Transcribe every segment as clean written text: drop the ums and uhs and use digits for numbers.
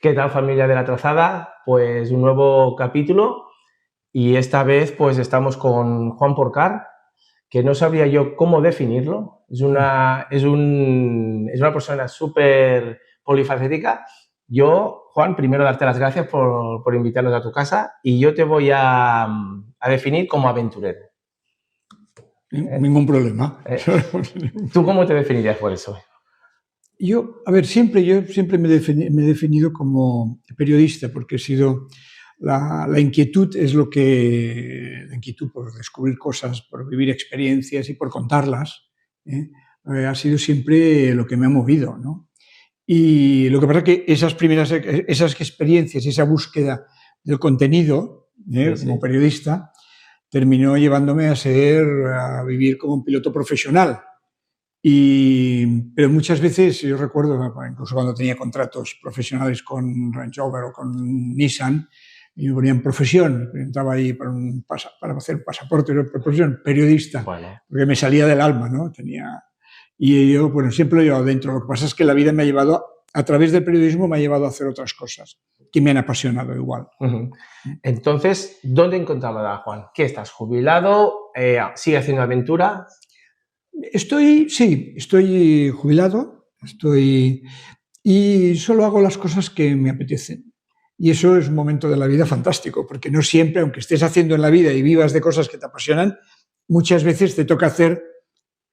¿Qué tal, familia de La Trazada? Pues un nuevo capítulo y esta vez pues estamos con Juan Porcar, que no sabría yo cómo definirlo. Es una persona súper polifacética. Yo, Juan, primero darte las gracias por invitarnos a tu casa y yo te voy a definir como aventurero. Ningún problema. ¿Tú cómo te definirías por eso? Yo siempre me he definido como periodista, porque he sido la inquietud es lo que la inquietud por descubrir cosas, por vivir experiencias y por contarlas, ha sido siempre lo que me ha movido, ¿no? Y lo que pasa es que esas experiencias, esa búsqueda del contenido, como periodista, terminó llevándome a vivir como un piloto profesional. Pero muchas veces, yo recuerdo, incluso cuando tenía contratos profesionales con Range Rover o con Nissan, y me ponían profesión, entraba ahí para hacer un pasaporte, profesión, periodista, porque me salía del alma, ¿no? Y yo, bueno, siempre lo he llevado dentro. Lo que pasa es que la vida me ha llevado, a través del periodismo, me ha llevado a hacer otras cosas que me han apasionado igual. Entonces, ¿dónde encontramos a Juan? ¿Qué estás? ¿Jubilado? ¿Sigue haciendo aventura? Estoy jubilado, y solo hago las cosas que me apetecen. Y eso es un momento de la vida fantástico, porque no siempre, aunque estés haciendo en la vida y vivas de cosas que te apasionan, muchas veces te toca hacer,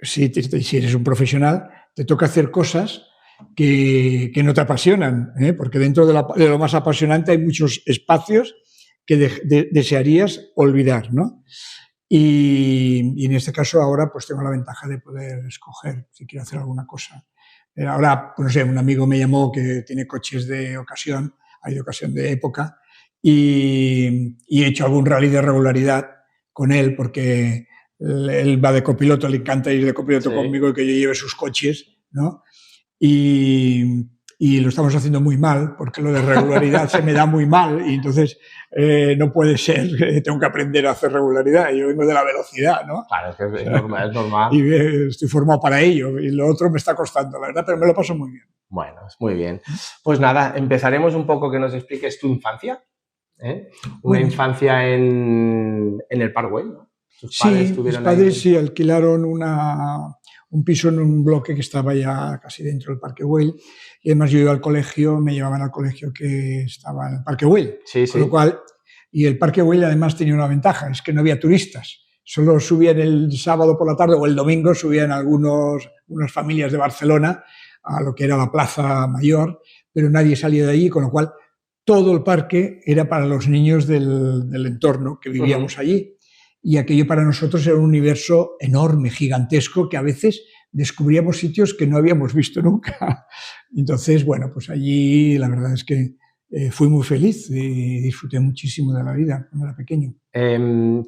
si eres un profesional, te toca hacer cosas que no te apasionan, porque dentro de lo más apasionante hay muchos espacios que desearías olvidar, ¿no? Y en este caso ahora pues tengo la ventaja de poder escoger si quiero hacer alguna cosa. Ahora, pues no sé, un amigo me llamó que tiene coches de ocasión, hay de ocasión de época, y he hecho algún rally de regularidad con él porque él va de copiloto, le encanta ir de copiloto conmigo y que yo lleve sus coches, ¿no? Y lo estamos haciendo muy mal, porque lo de regularidad se me da muy mal y entonces no puede ser, tengo que aprender a hacer regularidad. Yo vengo de la velocidad, ¿no? Claro, es normal. Y estoy formado para ello y lo otro me está costando, la verdad, pero me lo paso muy bien. Bueno, muy bien. Pues nada, empezaremos un poco que nos expliques tu infancia. Una infancia en el Parkway, ¿no? ¿Tus padres mis padres sí alquilaron un piso en un bloque que estaba ya casi dentro del Parque Güell, y además yo iba al colegio, me llevaban al colegio que estaba en el Parque Güell. Con lo cual, y el Parque Güell además tenía una ventaja, es que no había turistas. Solo subían el sábado por la tarde o el domingo, subían unas familias de Barcelona a lo que era la Plaza Mayor, pero nadie salía de allí, con lo cual todo el parque era para los niños del entorno que vivíamos allí. Y aquello para nosotros era un universo enorme, gigantesco, que a veces descubríamos sitios que no habíamos visto nunca. Entonces, bueno, pues allí la verdad es que fui muy feliz y disfruté muchísimo de la vida cuando era pequeño.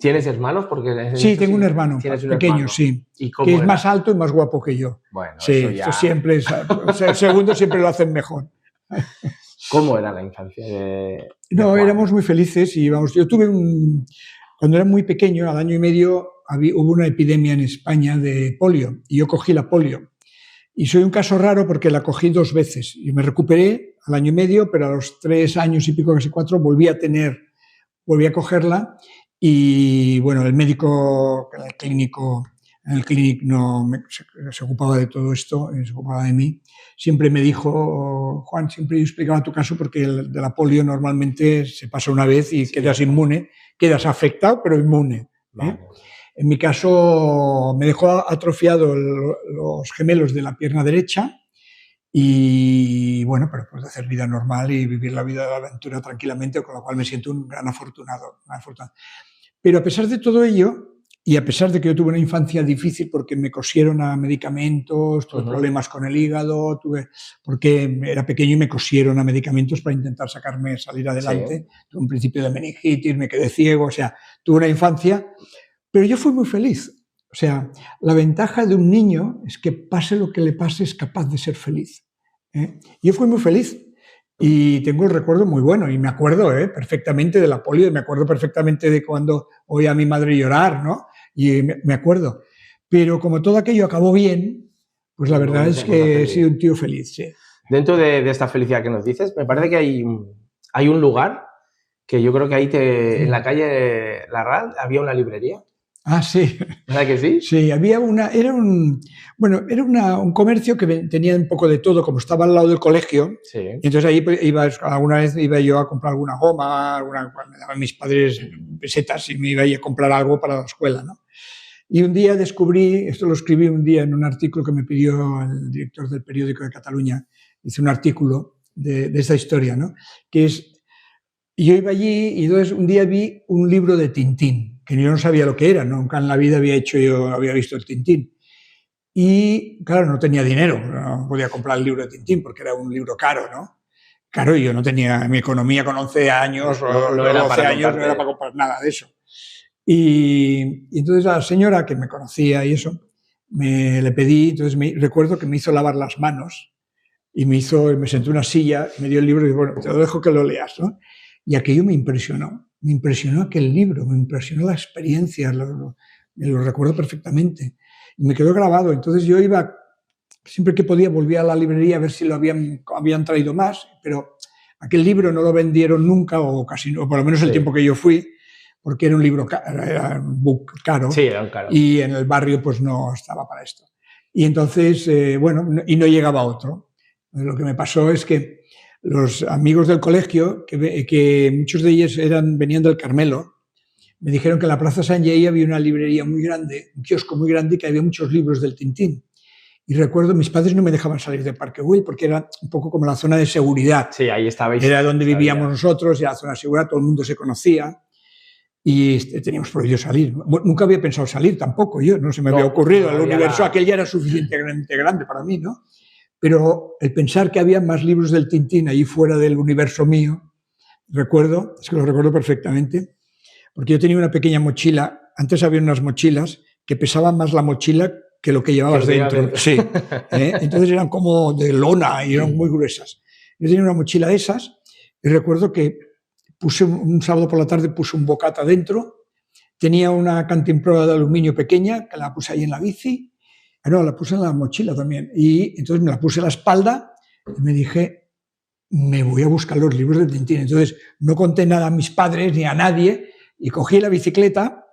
¿Tienes hermanos? Sí, tengo un hermano pequeño, sí, que es más alto y más guapo que yo. Bueno, sí, eso ya... siempre el segundo siempre lo hacen mejor. ¿Cómo era la infancia No, éramos muy felices y yo tuve cuando era muy pequeño, al año y medio, hubo una epidemia en España de polio y yo cogí la polio. Y soy un caso raro porque la cogí 2 veces. Yo me recuperé al año y medio, pero a los 3 años y pico, casi 4, volví a cogerla. Y bueno, el médico, en el clínico no se ocupaba de todo esto, se ocupaba de mí. Siempre me dijo, Juan, siempre yo explicaba tu caso porque de la polio normalmente se pasa una vez y quedas inmune, quedas afectado pero inmune. En mi caso me dejó atrofiado los gemelos de la pierna derecha y bueno, pero pues hacer vida normal y vivir la vida de la aventura tranquilamente, con lo cual me siento un gran afortunado. Pero a pesar de todo ello, y a pesar de que yo tuve una infancia difícil porque me cosieron a medicamentos, tuve problemas con el hígado, porque era pequeño y me cosieron a medicamentos para intentar salir adelante. Tuve un principio de meningitis, me quedé ciego, o sea, tuve una infancia, pero yo fui muy feliz. O sea, la ventaja de un niño es que pase lo que le pase, es capaz de ser feliz. Yo fui muy feliz. Y tengo el recuerdo muy bueno, y me acuerdo perfectamente de la polio, y me acuerdo perfectamente de cuando oí a mi madre llorar, ¿no? Y me acuerdo. Pero como todo aquello acabó bien, pues la verdad es que he sido un tío feliz, sí. Dentro de esta felicidad que nos dices, me parece que hay un lugar que yo creo que ahí en la calle Larral había una librería. Ah, sí. ¿Verdad que sí? Sí, había era un comercio que tenía un poco de todo, como estaba al lado del colegio. Sí. Y entonces ahí alguna vez iba yo a comprar alguna goma, me daban mis padres pesetas y me iba a comprar algo para la escuela, ¿no? Y un día descubrí, esto lo escribí un día en un artículo que me pidió el director del periódico de Cataluña, hice un artículo de esta historia, ¿no? Que es, yo iba allí y entonces un día vi un libro de Tintín, que yo no sabía lo que era, nunca en la vida había visto el Tintín. Y claro, no tenía dinero, no podía comprar el libro de Tintín porque era un libro caro, ¿no? Claro, yo no tenía, mi economía con 11 años o 12 años no era para comprar nada de eso. Y entonces a la señora que me conocía y eso, le pedí, entonces recuerdo que me hizo lavar las manos y me senté en una silla, me dio el libro y dije, bueno, te lo dejo que lo leas, ¿no? Y aquello me impresionó aquel libro, me impresionó la experiencia, me lo recuerdo perfectamente. Y me quedó grabado, entonces yo iba, siempre que podía, volvía a la librería a ver si lo habían traído más, pero aquel libro no lo vendieron nunca, o casi no, por lo menos el tiempo que yo fui, porque era un libro era un book caro. Sí, era un caro. Y en el barrio pues no estaba para esto. Y entonces, y no llegaba otro. Lo que me pasó es que los amigos del colegio, que muchos de ellos venían del Carmelo, me dijeron que en la Plaza San Lleí había una librería muy grande, un kiosco muy grande, y que había muchos libros del Tintín. Y recuerdo, mis padres no me dejaban salir de Parque Güell porque era un poco como la zona de seguridad. Sí, ahí estabais. Era donde vivíamos nosotros, era la zona de seguridad, todo el mundo se conocía. Y teníamos prohibido salir. Nunca había pensado salir tampoco yo, no se me había ocurrido. El universo aquel ya era suficientemente grande para mí, ¿no? Pero el pensar que había más libros del Tintín ahí fuera del universo mío, es que lo recuerdo perfectamente, porque yo tenía una pequeña mochila, antes había unas mochilas que pesaban más la mochila que lo que llevabas dentro. Sí. Entonces eran como de lona y eran muy gruesas. Yo tenía una mochila de esas y recuerdo que un sábado por la tarde puse un bocata dentro, tenía una cantimplora de aluminio pequeña que la puse ahí en la bici, la puse en la mochila también, y entonces me la puse a la espalda y me dije, me voy a buscar los libros de Tintín. Entonces no conté nada a mis padres ni a nadie y cogí la bicicleta,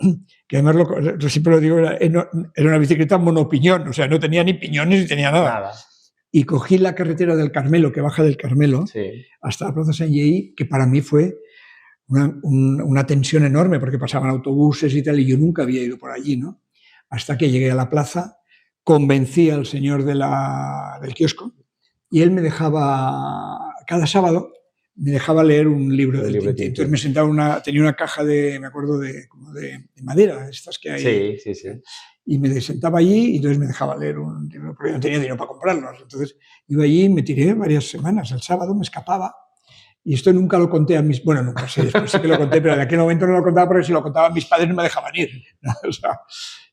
que además yo siempre lo digo, era una bicicleta monopiñón, o sea, no tenía ni piñones ni tenía nada. Y cogí la carretera del Carmelo, que baja del Carmelo, hasta la Plaza San Lleí, que para mí fue una tensión enorme porque pasaban autobuses y tal, y yo nunca había ido por allí, ¿no? Hasta que llegué a la plaza, convencí al señor del kiosco y él me dejaba, cada sábado, me dejaba leer un libro del Tintín. Entonces me sentaba tenía una caja me acuerdo, de madera, estas que hay. Sí. Y me sentaba allí y entonces me dejaba leer un libro, porque yo no tenía dinero para comprarlos. Entonces iba allí y me tiré varias semanas. El sábado me escapaba. Y esto nunca lo conté nunca sé, después sí que lo conté, pero en aquel momento no lo contaba porque si lo contaban mis padres no me dejaban ir, ¿no? O sea,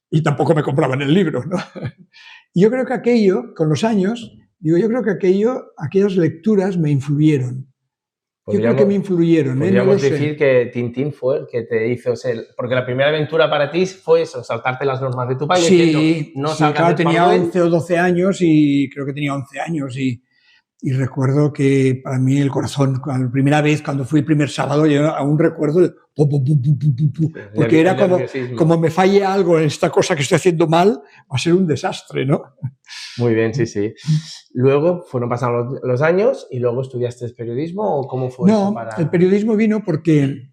y tampoco me compraban el libro, ¿no? Y yo creo que aquello, con los años, aquellas lecturas me influyeron. Yo creo que me influyeron. Podríamos decir que Tintín fue el que te hizo ser... Porque la primera aventura para ti fue eso, saltarte las normas de tu país. Sí, claro, tenía 11 o 12 años y creo que tenía 11 años y recuerdo que para mí el corazón, la primera vez, cuando fui el primer sábado, yo aún recuerdo el porque era como me falle algo en esta cosa que estoy haciendo mal, va a ser un desastre, ¿no? Muy bien, sí. Luego fueron pasando los años y luego estudiaste periodismo, ¿o cómo fue eso? El periodismo vino porque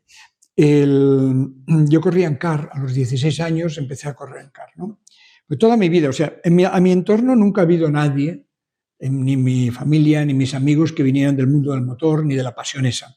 yo corría en CAR, a los 16 años empecé a correr en CAR, ¿no? Pues toda mi vida, o sea, a mi entorno nunca ha habido nadie, ni mi familia, ni mis amigos que vinieran del mundo del motor, ni de la pasión esa.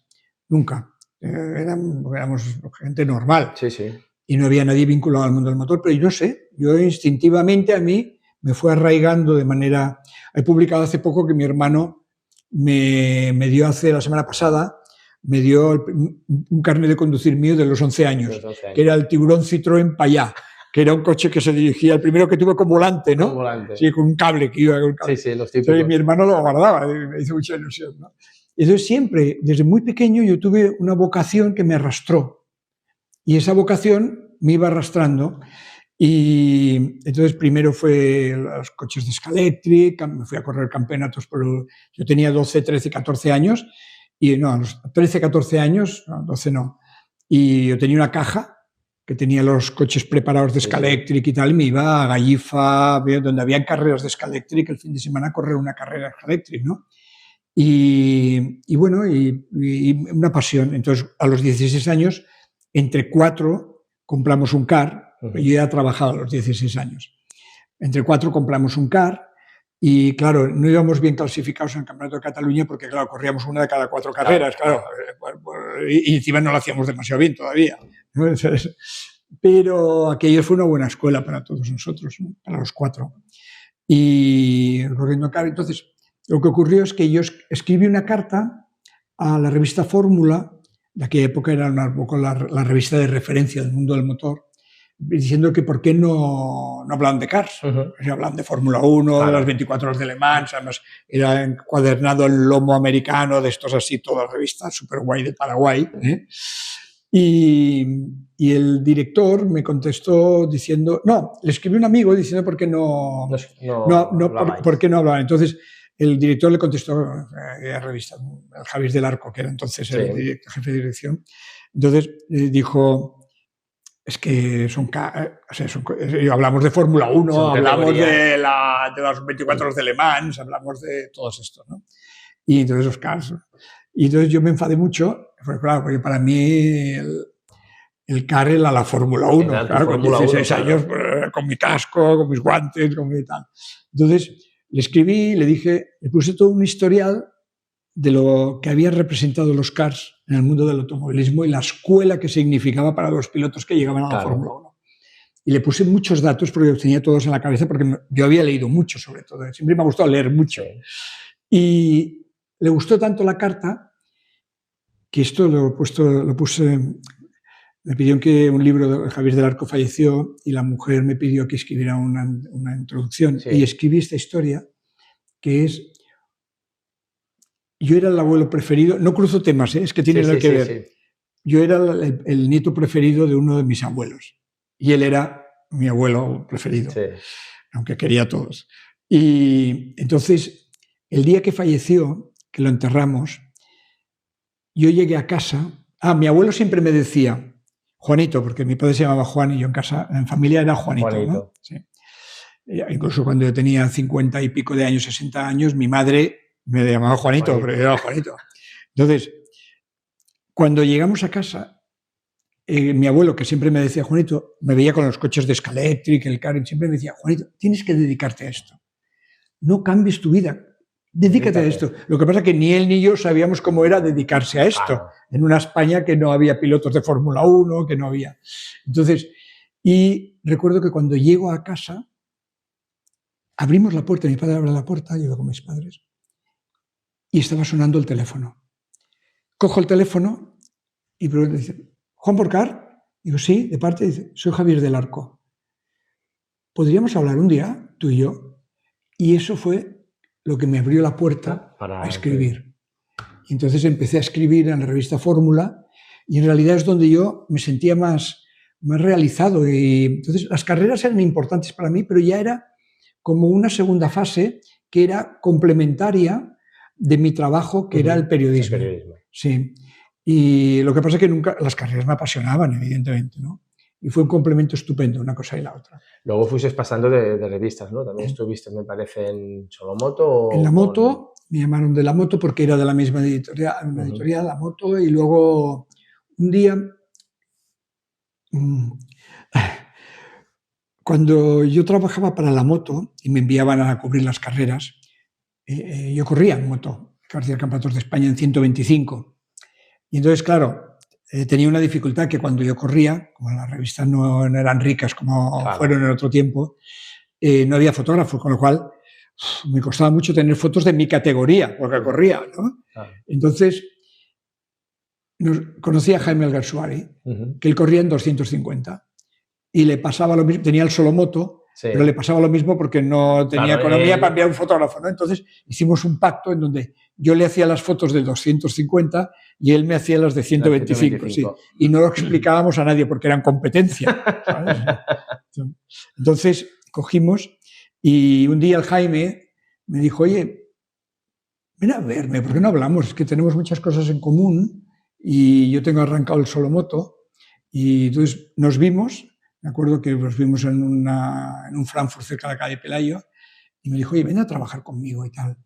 Nunca. Éramos gente normal. Sí. Y no había nadie vinculado al mundo del motor, pero yo no sé, yo instintivamente a mí me fue arraigando de manera... He publicado hace poco que mi hermano me dio la semana pasada, me dio un carnet de conducir mío de los 11 años, que era el Tiburón Citroën Payá, que era un coche que se dirigía, el primero que tuve con volante, ¿no? Con volante. Sí, con un cable que iba con un cable. Sí, los típicos. Entonces, mi hermano lo guardaba, me hizo mucha ilusión, ¿no? Entonces siempre, desde muy pequeño, yo tuve una vocación que me arrastró. Y esa vocación me iba arrastrando. Y entonces primero fue los coches de Scalextric, me fui a correr campeonatos, yo tenía 12, 13, 14 años, y no, a los 13, 14 años, no, 12 no, y yo tenía una caja que tenía los coches preparados de Scalextric y tal, y me iba a Gallifa, donde habían carreras de Scalextric, el fin de semana a correr una carrera de Scalextric, ¿no? Y bueno, y una pasión. Entonces, a los 16 años, entre 4 compramos un car. Yo ya trabajaba a los 16 años. Entre 4 compramos un car y, claro, no íbamos bien clasificados en el Campeonato de Cataluña porque, claro, corríamos una de cada 4 carreras, claro. Y encima no lo hacíamos demasiado bien todavía. Pero aquello fue una buena escuela para todos nosotros, ¿no? Para los 4. Y corriendo car, entonces, lo que ocurrió es que yo escribí una carta a la revista Fórmula, de aquella época era un poco la revista de referencia del mundo del motor, diciendo que por qué no hablaban de cars, hablaban de Fórmula 1, de las 24 horas de Le Mans, además era encuadernado el lomo americano, de estos así, toda la revista, súper guay de Paraguay. Y el director me contestó diciendo, no, le escribí a un amigo diciendo por qué no hablaban. Entonces, el director le contestó a la revista, el Javier del Arco, que era entonces el jefe de dirección. Entonces dijo, es que hablamos de Fórmula 1, hablamos de las 24 horas de Le Mans, hablamos de todo esto, ¿no? Y entonces los cars. Y entonces yo me enfadé mucho, porque claro, porque para mí el car era la Fórmula 1, claro, con 16 años, con mi casco, con mis guantes, con mi tal. Entonces le escribí, le dije, le puse todo un historial de lo que habían representado los cars en el mundo del automovilismo y la escuela que significaba para los pilotos que llegaban a la Fórmula 1. Y le puse muchos datos porque los tenía todos en la cabeza, porque yo había leído mucho sobre todo. Siempre me ha gustado leer mucho. Y le gustó tanto la carta que esto lo puse. Me pidió que un libro de Javier del Arco falleció y la mujer me pidió que escribiera una introducción. Y escribí esta historia que es... Yo era el abuelo preferido, no cruzo temas, es que tiene nada que ver. Sí. Yo era el nieto preferido de uno de mis abuelos y él era mi abuelo preferido, aunque quería a todos. Y entonces, el día que falleció, que lo enterramos, yo llegué a casa. Mi abuelo siempre me decía, Juanito, porque mi padre se llamaba Juan y yo en casa, en familia era Juanito. ¿No? Sí. Incluso cuando yo tenía 50 y pico de años, 60 años, mi madre me llamaba Juanito, pero era Juanito. Entonces, cuando llegamos a casa, mi abuelo, que siempre me decía, Juanito, me veía con los coches de Scalextric, el car, siempre me decía, Juanito, tienes que dedicarte a esto. No cambies tu vida, dedícate a esto. Lo que pasa es que ni él ni yo sabíamos cómo era dedicarse a esto, en una España que no había pilotos de Fórmula 1, que no había. Entonces, y recuerdo que cuando llego a casa, abrimos la puerta, mi padre abre la puerta, yo iba con mis padres, y estaba sonando el teléfono. Cojo el teléfono y dice, ¿Juan Porcar? Digo, sí, de parte, dice, soy Javier del Arco. ¿Podríamos hablar un día, tú y yo? Y eso fue lo que me abrió la puerta a escribir. Y entonces empecé a escribir en la revista Fórmula y en realidad es donde yo me sentía más realizado. Y entonces las carreras eran importantes para mí, pero ya era como una segunda fase que era complementaria de mi trabajo, que era el periodismo. Sí. Y lo que pasa es que nunca las carreras me apasionaban, evidentemente, ¿no? Y fue un complemento estupendo, una cosa y la otra. Luego fuiste pasando de revistas, ¿no? También estuviste, me parece, en Solomoto. En La Moto, me llamaron de La Moto porque era de la misma editorial, La Moto, y luego un día, cuando yo trabajaba para La Moto y me enviaban a cubrir las carreras, yo corría en moto, hacía campeonatos de España en 125. Y entonces, claro, tenía una dificultad que cuando yo corría, como las revistas no eran ricas como fueron en otro tiempo, no había fotógrafos, con lo cual me costaba mucho tener fotos de mi categoría, porque corría, ¿no? Entonces, conocí a Jaime Alguersuari, que él corría en 250, y le pasaba lo mismo, tenía el Solomoto, Sí. Pero le pasaba lo mismo porque no tenía economía para enviar un fotógrafo, ¿no? Entonces hicimos un pacto en donde yo le hacía las fotos del 250 y él me hacía las de 125, sí. Y no lo explicábamos a nadie porque eran competencia, ¿sabes? Entonces cogimos y un día el Jaime me dijo, oye, ven a verme, ¿por qué no hablamos? Es que tenemos muchas cosas en común y yo tengo arrancado el Solomoto y entonces nos vimos. Me acuerdo que nos vimos en un Frankfurt cerca de la calle Pelayo y me dijo, oye, ven a trabajar conmigo y tal.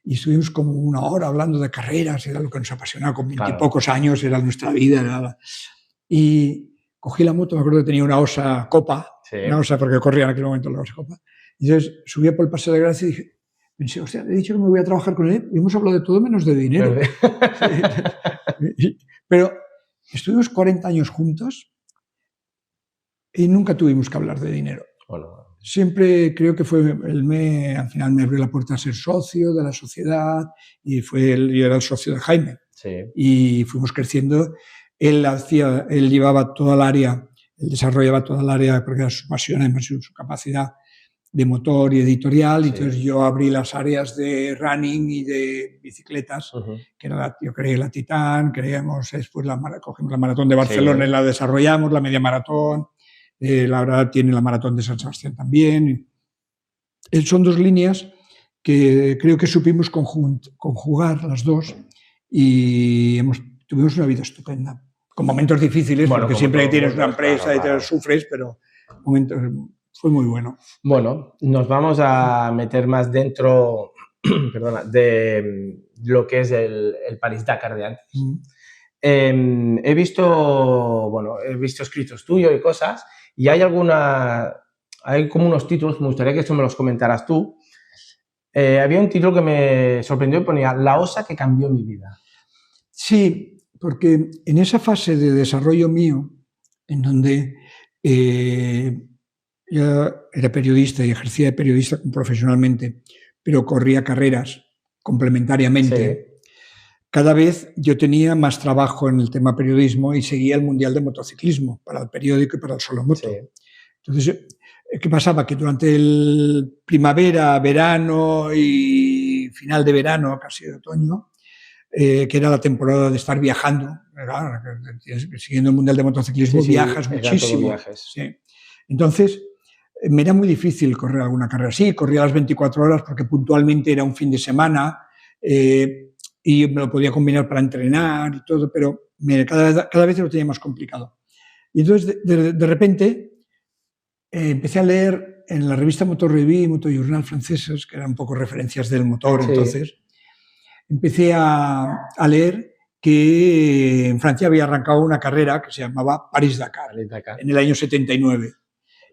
Y estuvimos como una hora hablando de carreras, era lo que nos apasionaba, con 20 y pocos años, era nuestra vida. Y cogí la moto, me acuerdo que tenía una Osa Copa, una Osa porque corría en aquel momento la Osa Copa. Y entonces subí por el Paseo de Gracia y dije, pensé, hostia, le he dicho que me voy a trabajar con él y hemos hablado de todo menos de dinero. Pero estuvimos 40 años juntos y nunca tuvimos que hablar de dinero. Bueno. Siempre creo que al final me abrió la puerta a ser socio de la sociedad y yo era el socio de Jaime. Sí. Y fuimos creciendo. Él llevaba toda el área, él desarrollaba toda el área porque era su pasión, además su capacidad de motor y editorial. Sí. Entonces yo abrí las áreas de running y de bicicletas, que era yo creé la Titán, creamos después cogimos la maratón de Barcelona y la desarrollamos, la media maratón. La verdad tiene la maratón de San Sebastián también. Son dos líneas que creo que supimos conjugar las dos y tuvimos una vida estupenda. Con momentos difíciles, porque siempre tienes una empresa y te sufres, pero momentos fue muy bueno. Bueno, nos vamos a meter más dentro perdona, de lo que es el París-Dakar de antes. He visto escritos tuyos y cosas. Y hay como unos títulos, me gustaría que esto me los comentaras tú. Había un título que me sorprendió y ponía La Osa que cambió mi vida. Sí, porque en esa fase de desarrollo mío, en donde yo era periodista y ejercía de periodista profesionalmente, pero corría carreras complementariamente, cada vez yo tenía más trabajo en el tema periodismo y seguía el Mundial de Motociclismo para el periódico y para el Solomoto. Entonces, ¿qué pasaba? Que durante el primavera, verano y final de verano, casi de otoño, que era la temporada de estar viajando, ¿verdad? Siguiendo el Mundial de Motociclismo, viajas muchísimo. Sí. Entonces, me era muy difícil correr alguna carrera así. Corría las 24 horas porque puntualmente era un fin de semana y me lo podía combinar para entrenar y todo, pero cada vez lo tenía más complicado. Y entonces, de repente, empecé a leer en la revista Motor Revue y Motor Journal francesas, que eran un poco referencias del motor, entonces, empecé a leer que en Francia había arrancado una carrera que se llamaba París-Dakar, en el año 79.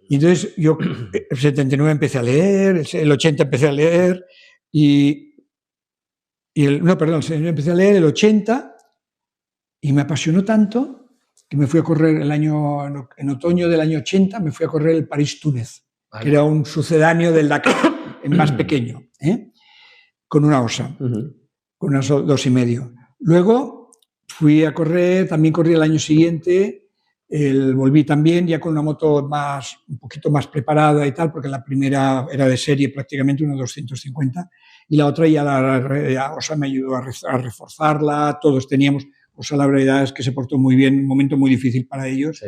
Y entonces yo, el 79 empecé a leer, el 80 empecé a leer, empecé a leer el 80 y me apasionó tanto que me fui a correr en otoño del año 80, me fui a correr el París-Túnez, que era un sucedáneo del Dakar, más pequeño, con una Osa, con unas 2,5. Luego fui a correr, también corrí el año siguiente, volví también ya con una moto un poquito más preparada y tal, porque la primera era de serie prácticamente, una 250, y la otra ya la Osa me ayudó a reforzarla, todos teníamos, Osa la verdad es que se portó muy bien, un momento muy difícil para ellos,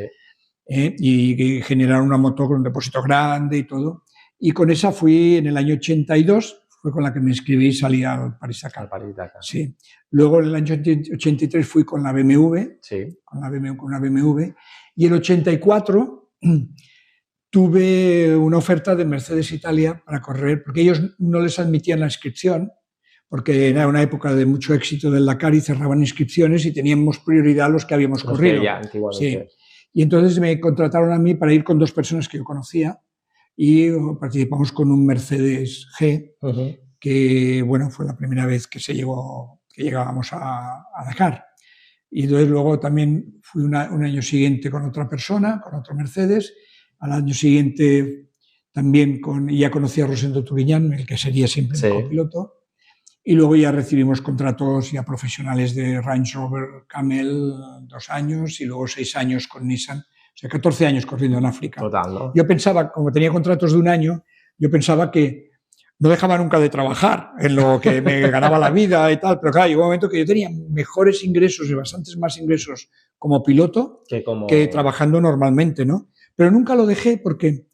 y generaron una moto con un depósito grande y todo, y con esa fui en el año 82, fue con la que me inscribí y salí al París-Dakar. Sí. Luego en el año 83 fui con la BMW, con una BMW, y en el 84 tuve una oferta de Mercedes Italia para correr, porque ellos no les admitían la inscripción, porque era una época de mucho éxito del Dakar y cerraban inscripciones y teníamos prioridad los que habíamos corrido. Sí. Y entonces me contrataron a mí para ir con 2 personas que yo conocía y participamos con un Mercedes G, que bueno, fue la primera vez que llegábamos a Dakar. Y entonces luego también fui un año siguiente con otra persona, con otro Mercedes. Al año siguiente también ya conocí a Rosendo Turiñán, el que sería siempre mi copiloto. Y luego ya recibimos contratos ya profesionales de Range Rover Camel, 2 años, y luego 6 años con Nissan sea, 14 años corriendo en África. Total, ¿no? Yo pensaba, como tenía contratos de un año, yo pensaba que no dejaba nunca de trabajar en lo que me ganaba la vida y tal, pero claro, llegó un momento que yo tenía mejores ingresos y bastantes más ingresos como piloto que trabajando normalmente, ¿no? Pero nunca lo dejé porque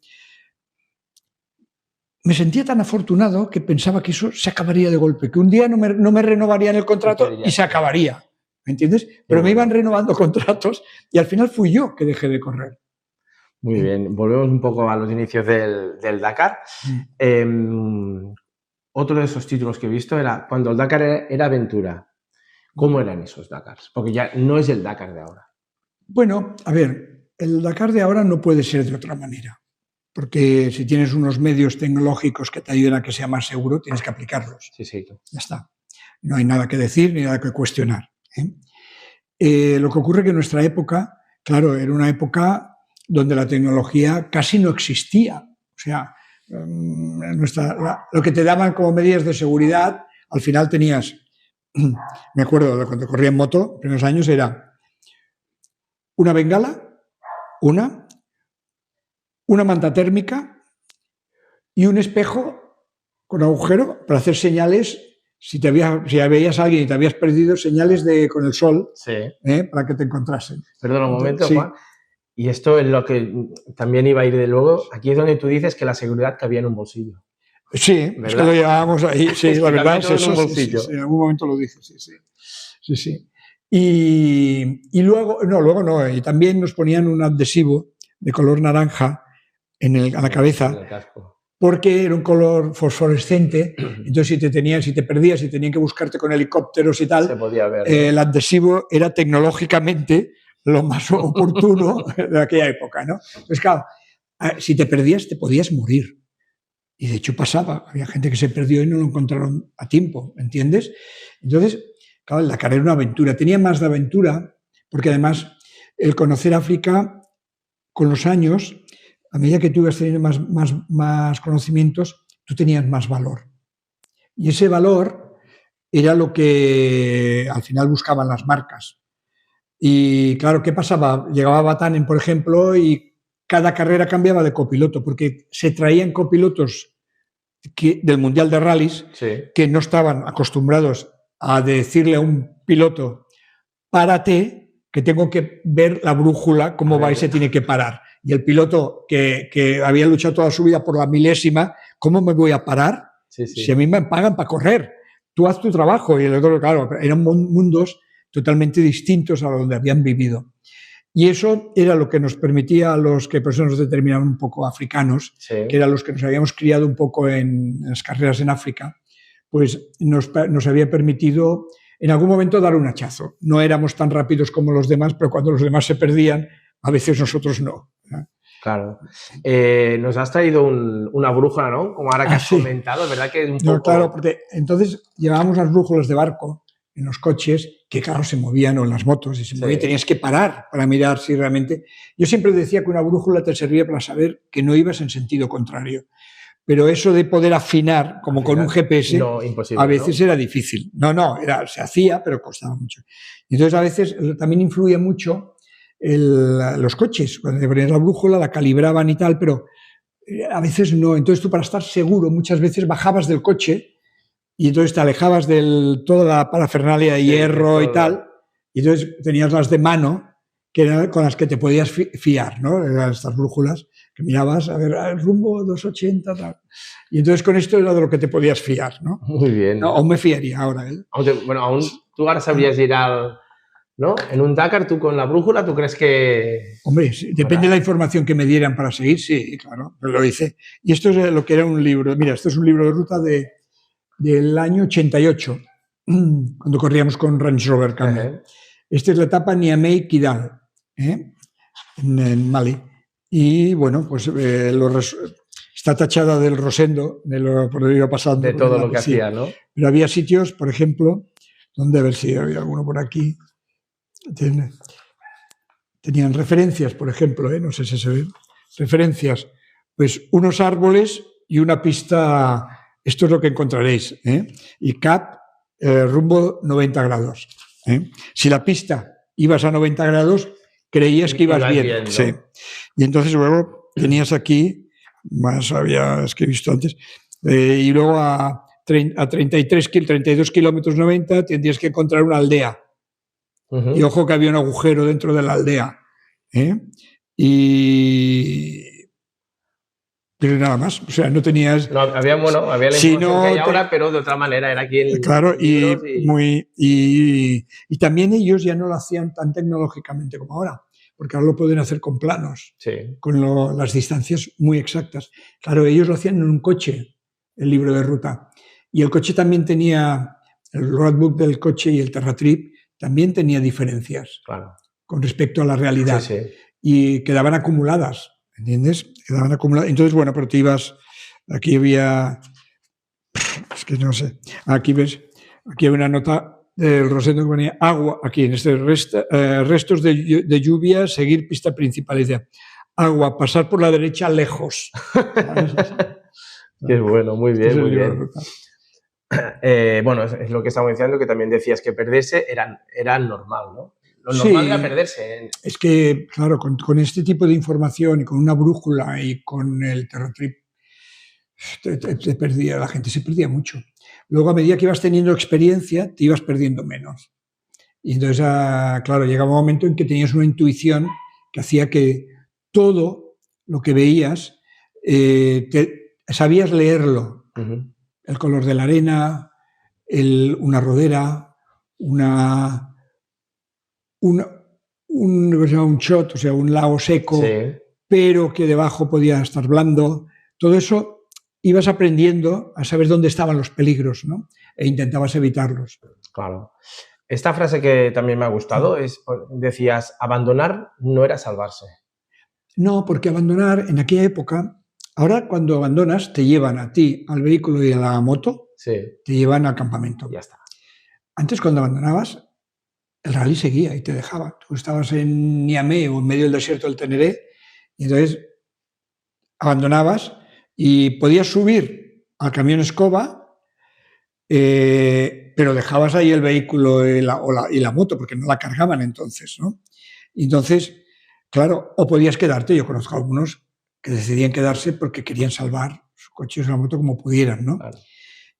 me sentía tan afortunado que pensaba que eso se acabaría de golpe, que un día no me renovarían el contrato y se acabaría, ¿me entiendes? Pero me iban renovando contratos y al final fui yo que dejé de correr. Muy bien, volvemos un poco a los inicios del Dakar. Otro de esos títulos que he visto era cuando el Dakar era aventura. ¿Cómo eran esos Dakars? Porque ya no es el Dakar de ahora. Bueno, a ver, el Dakar de ahora no puede ser de otra manera, porque si tienes unos medios tecnológicos que te ayuden a que sea más seguro, tienes que aplicarlos. Sí. Ya está. No hay nada que decir ni nada que cuestionar. Lo que ocurre es que en nuestra época, claro, era una época donde la tecnología casi no existía. O sea, lo que te daban como medidas de seguridad, al final tenías, me acuerdo de cuando corría en moto, en primeros años, era una bengala, una manta térmica y un espejo con agujero para hacer señales. Si veías a alguien y te habías perdido, señales con el sol, para que te encontrasen. Perdona un momento, sí. Juan. Y esto es lo que también iba a ir de luego. Aquí es donde tú dices que la seguridad cabía en un bolsillo. Sí, ¿verdad? Es que lo llevábamos ahí. Sí, la verdad es eso. Sí, en algún momento lo dije, sí. Y luego no. Y también nos ponían un adhesivo de color naranja a la cabeza. En el casco. Porque era un color fosforescente, entonces si te perdías y tenían que buscarte con helicópteros y tal, se podía ver, ¿no? El adhesivo era tecnológicamente lo más oportuno de aquella época, ¿no? Entonces, claro, si te perdías te podías morir. Y de hecho pasaba, había gente que se perdió y no lo encontraron a tiempo, ¿entiendes? Entonces, claro, el Dakar era una aventura, tenía más de aventura, porque además el conocer África con los años, a medida que tú ibas teniendo más conocimientos, tú tenías más valor. Y ese valor era lo que al final buscaban las marcas. Y claro, ¿qué pasaba? Llegaba Vatanen, por ejemplo, y cada carrera cambiaba de copiloto, porque se traían copilotos del Mundial de Rallys que no estaban acostumbrados a decirle a un piloto, párate, que tengo que ver la brújula, cómo va y se tiene que parar. Y el piloto que había luchado toda su vida por la milésima, ¿cómo me voy a parar? Si a mí me pagan para correr. Tú haz tu trabajo. Y el otro, claro, eran mundos totalmente distintos a donde habían vivido. Y eso era lo que nos permitía a los que por eso nos determinaban un poco africanos, que eran los que nos habíamos criado un poco en las carreras en África, pues nos había permitido en algún momento dar un hachazo. No éramos tan rápidos como los demás, pero cuando los demás se perdían, a veces nosotros no. Claro. Nos has traído una brújula, ¿no? Como ahora que has comentado, ¿verdad? Que es un poco... No, claro, porque entonces llevábamos las brújulas de barco en los coches, que claro, se movían, o en las motos, y se movían, tenías que parar para mirar si realmente... Yo siempre decía que una brújula te servía para saber que no ibas en sentido contrario. Pero eso de poder afinar, como con un GPS, a veces era difícil. Se hacía, pero costaba mucho. Entonces, a veces también influye mucho los coches. Cuando te ponías la brújula, la calibraban y tal, pero a veces no. Entonces, tú para estar seguro, muchas veces bajabas del coche y entonces te alejabas de toda la parafernalia de hierro y tal, y entonces tenías las de mano, que eran con las que te podías fiar, ¿no? Eran estas brújulas que mirabas, a ver, el rumbo 280, tal. Y entonces con esto era de lo que te podías fiar, ¿no? Muy bien. No, aún me fiaría ahora, ¿eh? Bueno, aún tú ahora sabrías ir ¿no? En un Dakar, tú con la brújula, ¿tú crees que...? Hombre, sí, depende de la información que me dieran para seguir, sí, claro, pero lo hice. Y esto es lo que era un libro. Mira, esto es un libro de ruta del año 88, cuando corríamos con Range Rover Camel. Esta es la etapa Niamey-Kidal, en Mali. Y bueno, pues está tachada del Rosendo, por lo que iba pasando. De todo lo que hacía, ¿no? Pero había sitios, por ejemplo, donde, a ver si había alguno por aquí, tenían referencias, por ejemplo, no sé si se ven, referencias, pues unos árboles y una pista, esto es lo que encontraréis, y CAP, rumbo 90 grados. Si la pista ibas a 90 grados, creías que ibas bien. bien, ¿no? Sí. Y entonces luego tenías aquí, más había, es que he visto antes, y luego a 32 kilómetros 90 tendrías que encontrar una aldea. Y ojo que había un agujero dentro de la aldea. Pero nada más, o sea, no tenías... No, había la información que hay ahora, pero de otra manera, era aquí en claro, y también ellos ya no lo hacían tan tecnológicamente como ahora, porque ahora lo pueden hacer con planos, sí, con las distancias muy exactas. Claro, ellos lo hacían en un coche, el libro de ruta, y el coche también tenía, el roadbook del coche y el Terratrip también tenía diferencias, claro, con respecto a la realidad, sí. Y quedaban acumuladas. ¿Entiendes? Quedaban acumuladas. Entonces, bueno, pero te ibas... Aquí había... Es que no sé. Aquí ves, aquí hay una nota del Rosendo que ponía agua, aquí en este restos de lluvia, seguir pista principal. Dice, agua, pasar por la derecha lejos. Qué bueno, muy bien, muy bien. Bueno, es lo que estamos diciendo, que también decías que perderse era normal, ¿no? Lo normal era perderse. Es que, claro, con este tipo de información y con una brújula y con el Terratrip, la gente se perdía mucho. Luego, a medida que ibas teniendo experiencia, te ibas perdiendo menos. Y entonces, claro, llegaba un momento en que tenías una intuición que hacía que todo lo que veías, sabías leerlo. El color de la arena, una rodera, un shot, o sea, un lago seco, pero que debajo podía estar blando. Todo eso ibas aprendiendo a saber dónde estaban los peligros, ¿no? E intentabas evitarlos. Claro. Esta frase que también me ha gustado decías, abandonar no era salvarse. No, porque abandonar en aquella época, ahora cuando abandonas te llevan a ti, al vehículo y a la moto, te llevan al campamento. Ya está. Antes, cuando abandonabas, el rally seguía y te dejaba. Tú estabas en Niamey o en medio del desierto del Teneré y entonces abandonabas y podías subir al camión escoba, pero dejabas ahí el vehículo y la moto porque no la cargaban entonces, ¿no? Y entonces, claro, o podías quedarte. Yo conozco a algunos que decidían quedarse porque querían salvar su coche o la moto como pudieran, ¿no? Claro.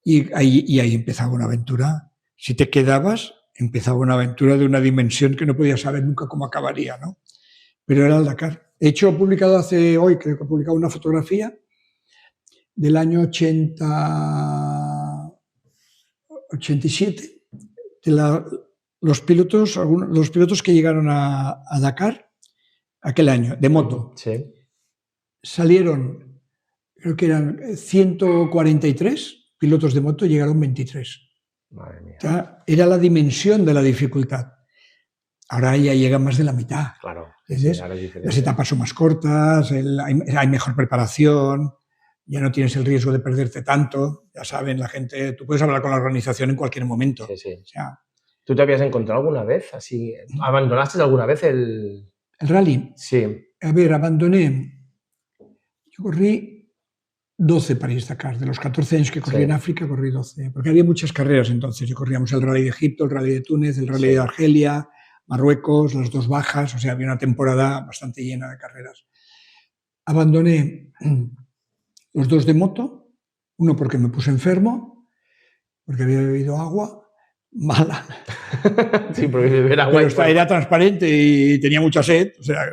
Y ahí empezaba una aventura. Si te quedabas, empezaba una aventura de una dimensión que no podías saber nunca cómo acabaría, ¿no? Pero era el Dakar. De hecho, he publicado creo que he publicado una fotografía del año 87 de los pilotos que llegaron a Dakar aquel año, de moto. Sí. Salieron, creo que eran 143 pilotos de moto, llegaron 23. Madre mía. O sea, era la dimensión de la dificultad. Ahora ya llega más de la mitad. Claro. Sí, las etapas son más cortas, hay mejor preparación, ya no tienes el riesgo de perderte tanto. Ya saben, la gente, tú puedes hablar con la organización en cualquier momento. Sí. O sea, ¿tú te habías encontrado alguna vez así? ¿Abandonaste alguna vez el rally? Sí. A ver, abandoné. Yo corrí 12 París-Dakar. De los 14 años que corrí en África, corrí 12. Porque había muchas carreras entonces. Y corríamos el rally de Egipto, el rally de Túnez, el rally de Argelia, Marruecos, las dos bajas. O sea, había una temporada bastante llena de carreras. Abandoné los 2 de moto. Uno porque me puse enfermo, porque había bebido agua mala. Sí, porque beber agua. Pero era transparente y tenía mucha sed. O sea,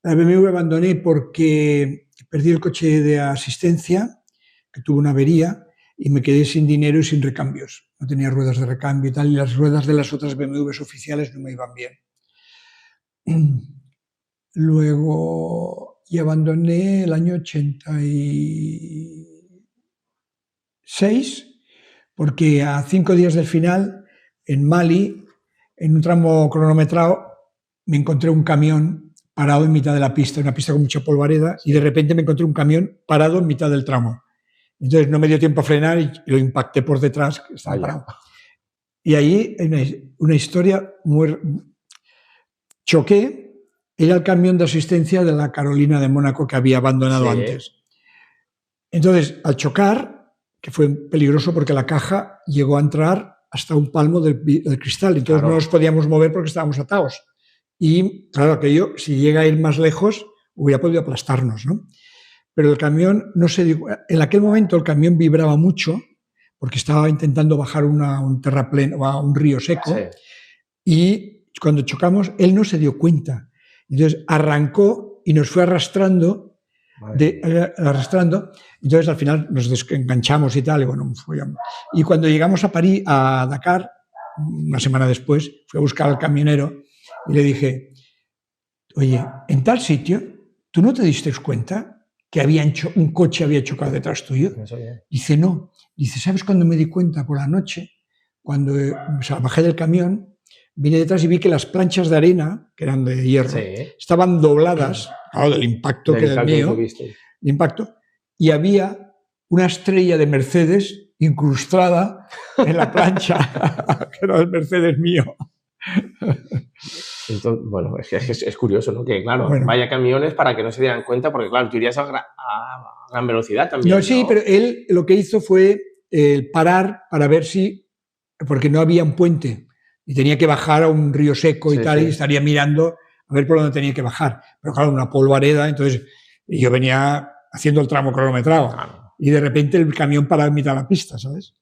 la BMW abandoné porque perdí el coche de asistencia, que tuvo una avería, y me quedé sin dinero y sin recambios. No tenía ruedas de recambio y tal, y las ruedas de las otras BMWs oficiales no me iban bien. Luego, y abandoné el año 86, porque a 5 días del final, en Mali, en un tramo cronometrado, me encontré un camión parado en mitad de la pista, una pista con mucha polvareda, y de repente me encontré un camión parado en mitad del tramo. Entonces no me dio tiempo a frenar y lo impacté por detrás, que estaba parado. Y ahí hay una historia muy... Choqué, era el camión de asistencia de la Carolina de Mónaco que había abandonado antes. Entonces, al chocar, que fue peligroso porque la caja llegó a entrar hasta un palmo del cristal. Entonces no nos podíamos mover porque estábamos atados. Y claro, aquello, si llega a ir más lejos, hubiera podido aplastarnos, ¿no? Pero el camión no se dio. En aquel momento el camión vibraba mucho porque estaba intentando bajar un terraplén o a un río seco. Sí. Y cuando chocamos, él no se dio cuenta. Entonces arrancó y nos fue arrastrando. Entonces al final nos desenganchamos y tal, y bueno, y cuando llegamos a París, a Dakar, una semana después, fui a buscar al camionero y le dije, oye, en tal sitio, ¿tú no te diste cuenta que un coche había chocado detrás tuyo? Dice, no. Dice, ¿sabes cuándo me di cuenta? Por la noche, cuando bajé del camión, vine detrás y vi que las planchas de arena, que eran de hierro, estaban dobladas, claro, del impacto que era el mío, de impacto, y había una estrella de Mercedes incrustada en la plancha, que era el Mercedes mío. Entonces, bueno, es curioso, ¿no? Que claro, vaya camiones para que no se dieran cuenta, porque claro, tú irías a gran velocidad también. No, sí, pero él lo que hizo fue parar para ver si, porque no había un puente, y tenía que bajar a un río seco y tal, y estaría mirando a ver por dónde tenía que bajar. Pero claro, una polvareda, entonces yo venía haciendo el tramo cronometrado, y de repente el camión para en mitad de la pista, ¿sabes?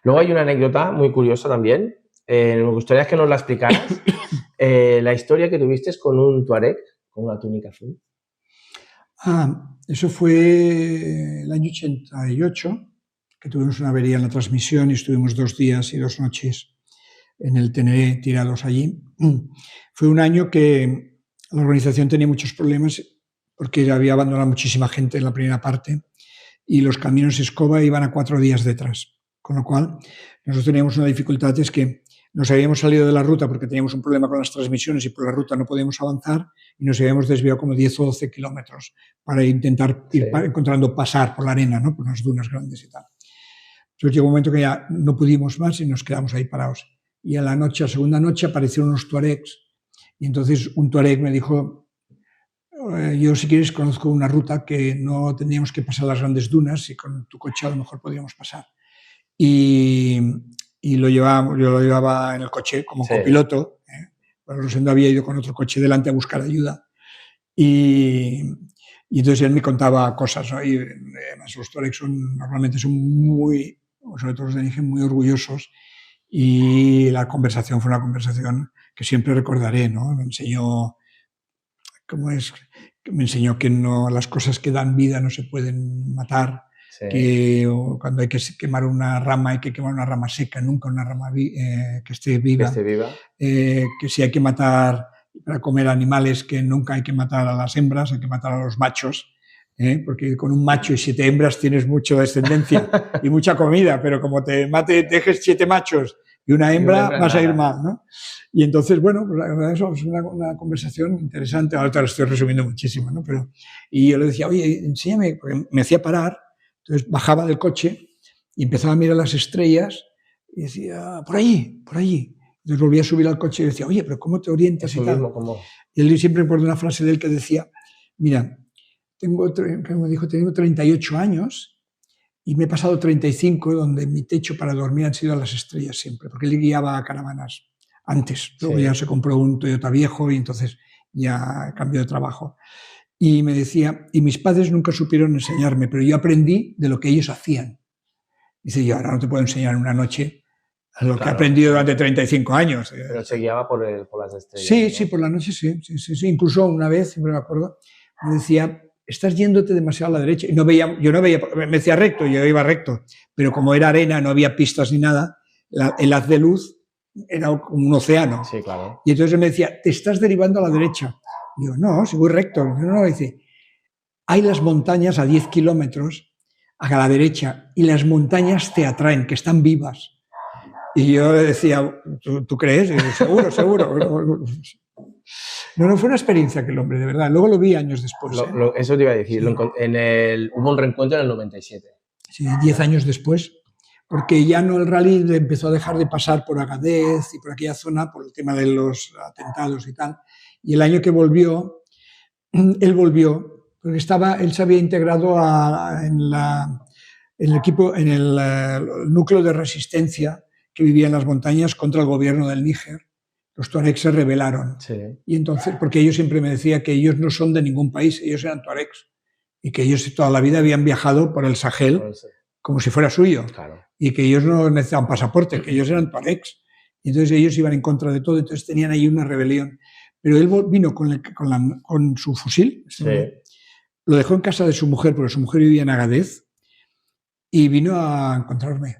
Luego hay una anécdota muy curiosa también. Me gustaría que nos la explicaras. La historia que tuviste con un Tuareg con una túnica azul. Eso fue el año 88, que tuvimos una avería en la transmisión y estuvimos 2 días y 2 noches en el Teneré tirados allí. Fue un año que la organización tenía muchos problemas porque había abandonado muchísima gente en la primera parte y los camiones escoba iban a 4 días detrás. Con lo cual, nosotros teníamos una dificultad, es que nos habíamos salido de la ruta porque teníamos un problema con las transmisiones y por la ruta no podíamos avanzar y nos habíamos desviado como 10 o 12 kilómetros para intentar ir encontrando pasar por la arena, ¿no? Por unas dunas grandes y tal. Entonces llegó un momento que ya no pudimos más y nos quedamos ahí parados. Y a la noche, a segunda noche, aparecieron unos tuaregs y entonces un tuareg me dijo, yo si quieres conozco una ruta que no tendríamos que pasar las grandes dunas y con tu coche a lo mejor podríamos pasar. Y yo lo llevaba en el coche como copiloto. Bueno, Rosendo había ido con otro coche delante a buscar ayuda. Y entonces él me contaba cosas, ¿no? Y además los tuaregs normalmente son muy, sobre todo los de origen, muy orgullosos. Y la conversación fue una conversación que siempre recordaré, ¿no? Me enseñó que no, las cosas que dan vida no se pueden matar. Que cuando hay que quemar una rama hay que quemar una rama seca, nunca una rama que esté viva. Que si hay que matar para comer animales, que nunca hay que matar a las hembras, hay que matar a los machos, porque con un macho y 7 hembras tienes mucha descendencia y mucha comida, pero como te dejes 7 machos y una hembra vas a ir mal, ¿no? Y entonces, bueno, pues la verdad eso es una conversación interesante. Ahora te lo estoy resumiendo muchísimo, ¿no? Y yo le decía, oye, enséñame, porque me hacía parar. Entonces bajaba del coche y empezaba a mirar las estrellas y decía, por allí, por allí. Entonces volvía a subir al coche y decía, oye, pero ¿cómo te orientas? Eso y tal. mismo, ¿cómo? Y él siempre recuerdo una frase de él que decía, mira, tengo 38 años y me he pasado 35 donde mi techo para dormir han sido las estrellas siempre, porque él guiaba a caravanas antes. Luego ya se compró un Toyota viejo y entonces ya cambió de trabajo. Y me decía, y mis padres nunca supieron enseñarme, pero yo aprendí de lo que ellos hacían. Dice, yo ahora no te puedo enseñar en una noche lo que he aprendido durante 35 años. Pero se guiaba por las estrellas. Sí, ¿no? sí, por la noche sí. Incluso una vez, siempre me acuerdo, me decía, estás yéndote demasiado a la derecha. Y yo no veía, me decía recto, yo iba recto, pero como era arena, no había pistas ni nada, el haz de luz era como un océano. Sí, claro. Y entonces me decía, te estás derivando a la derecha. Y yo, no, si voy recto. No, dice, hay las montañas a 10 kilómetros a la derecha y las montañas te atraen, que están vivas. Y yo le decía, ¿tú crees? Y yo, seguro. No, fue una experiencia que el hombre, de verdad. Luego lo vi años después. Eso te iba a decir. Sí. Hubo un reencuentro en el 97. Sí, 10 años después. Porque ya no el rally empezó a dejar de pasar por Agadez y por aquella zona por el tema de los atentados y tal. Y el año que volvió, él volvió, porque él se había integrado en el equipo, en el núcleo de resistencia que vivía en las montañas contra el gobierno del Níger. Los tuaregs se rebelaron. Sí. Y entonces, porque ellos siempre me decían que ellos no son de ningún país, ellos eran tuaregs. Y que ellos toda la vida habían viajado por el Sahel como si fuera suyo. Claro. Y que ellos no necesitaban pasaporte, que ellos eran tuaregs. Y entonces ellos iban en contra de todo, entonces tenían ahí una rebelión. Pero él vino con su fusil, Sí. lo dejó en casa de su mujer, porque su mujer vivía en Agadez, y vino a encontrarme.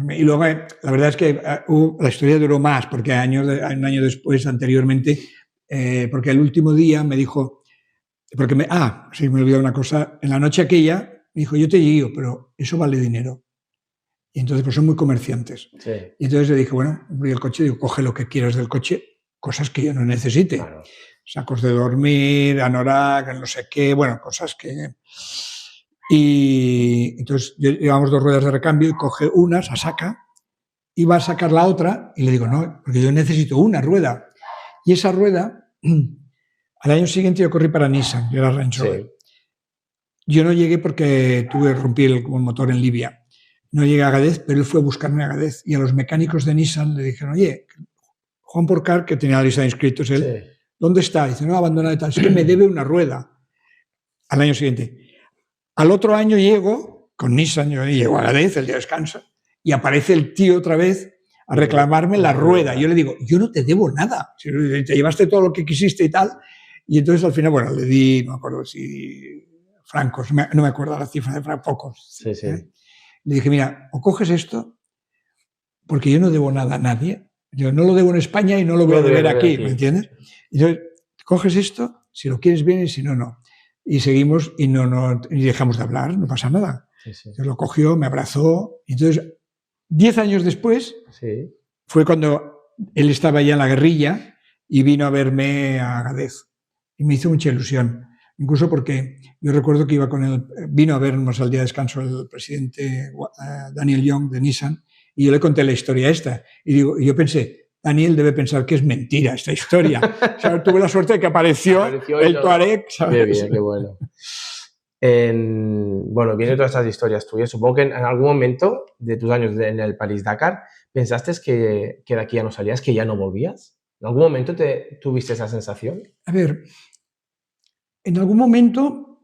Y luego, la verdad es que la historia duró más, porque un año después, anteriormente, porque el último día me dijo, sí, me olvidé una cosa, en la noche aquella me dijo, yo te guío, pero eso vale dinero. Y entonces, pues son muy comerciantes. Sí. Y entonces le dije, bueno, abrí el coche, digo, coge lo que quieras del coche, cosas que yo no necesite. Claro. Sacos de dormir, anorak, no sé qué, bueno, cosas que... Y entonces llevamos 2 ruedas de recambio y coge una, se saca, y va a sacar la otra, y le digo, no, porque yo necesito una rueda. Y esa rueda, al año siguiente yo corrí para Nissan, yo era Range Rover. Sí. Yo no llegué porque rompí el motor en Libia. No llegué a Agadez, pero él fue a buscarme a Agadez. Y a los mecánicos de Nissan le dijeron, oye, Juan Porcar, que tenía la lista de inscritos, él, Sí. ¿dónde está? Dice, no, abandonado y tal. Es que me debe una rueda. Al año siguiente. Al otro año llego con Nissan, yo llego a Agadez, el día de descanso, y aparece el tío otra vez a reclamarme la rueda. Yo le digo, yo no te debo nada. Te llevaste todo lo que quisiste y tal. Y entonces al final, bueno, le di, no me acuerdo si francos, no me acuerdo la cifra de francos, pocos. Sí, sí. Le dije, mira, o coges esto, porque yo no debo nada a nadie. Yo no lo debo en España y no lo voy a deber aquí, ¿me entiendes? Entonces, coges esto, si lo quieres bien y si no, no. Y seguimos y y dejamos de hablar, no pasa nada. Sí, sí. Entonces lo cogió, me abrazó. Y entonces, 10 años después, Sí. fue cuando él estaba ya en la guerrilla y vino a verme a Agadez. Y me hizo mucha ilusión. Incluso porque yo recuerdo que vino a vernos al día de descanso el presidente Daniel Young de Nissan, y yo le conté la historia esta. Y yo pensé, Daniel debe pensar que es mentira esta historia. O sea, tuve la suerte de que apareció el Touareg. Qué bien, qué bueno. Bueno, vienen todas estas historias tuyas. Supongo que en algún momento de tus años en el París-Dakar, ¿pensaste que de aquí ya no salías, que ya no volvías? ¿En algún momento tuviste esa sensación? A ver, en algún momento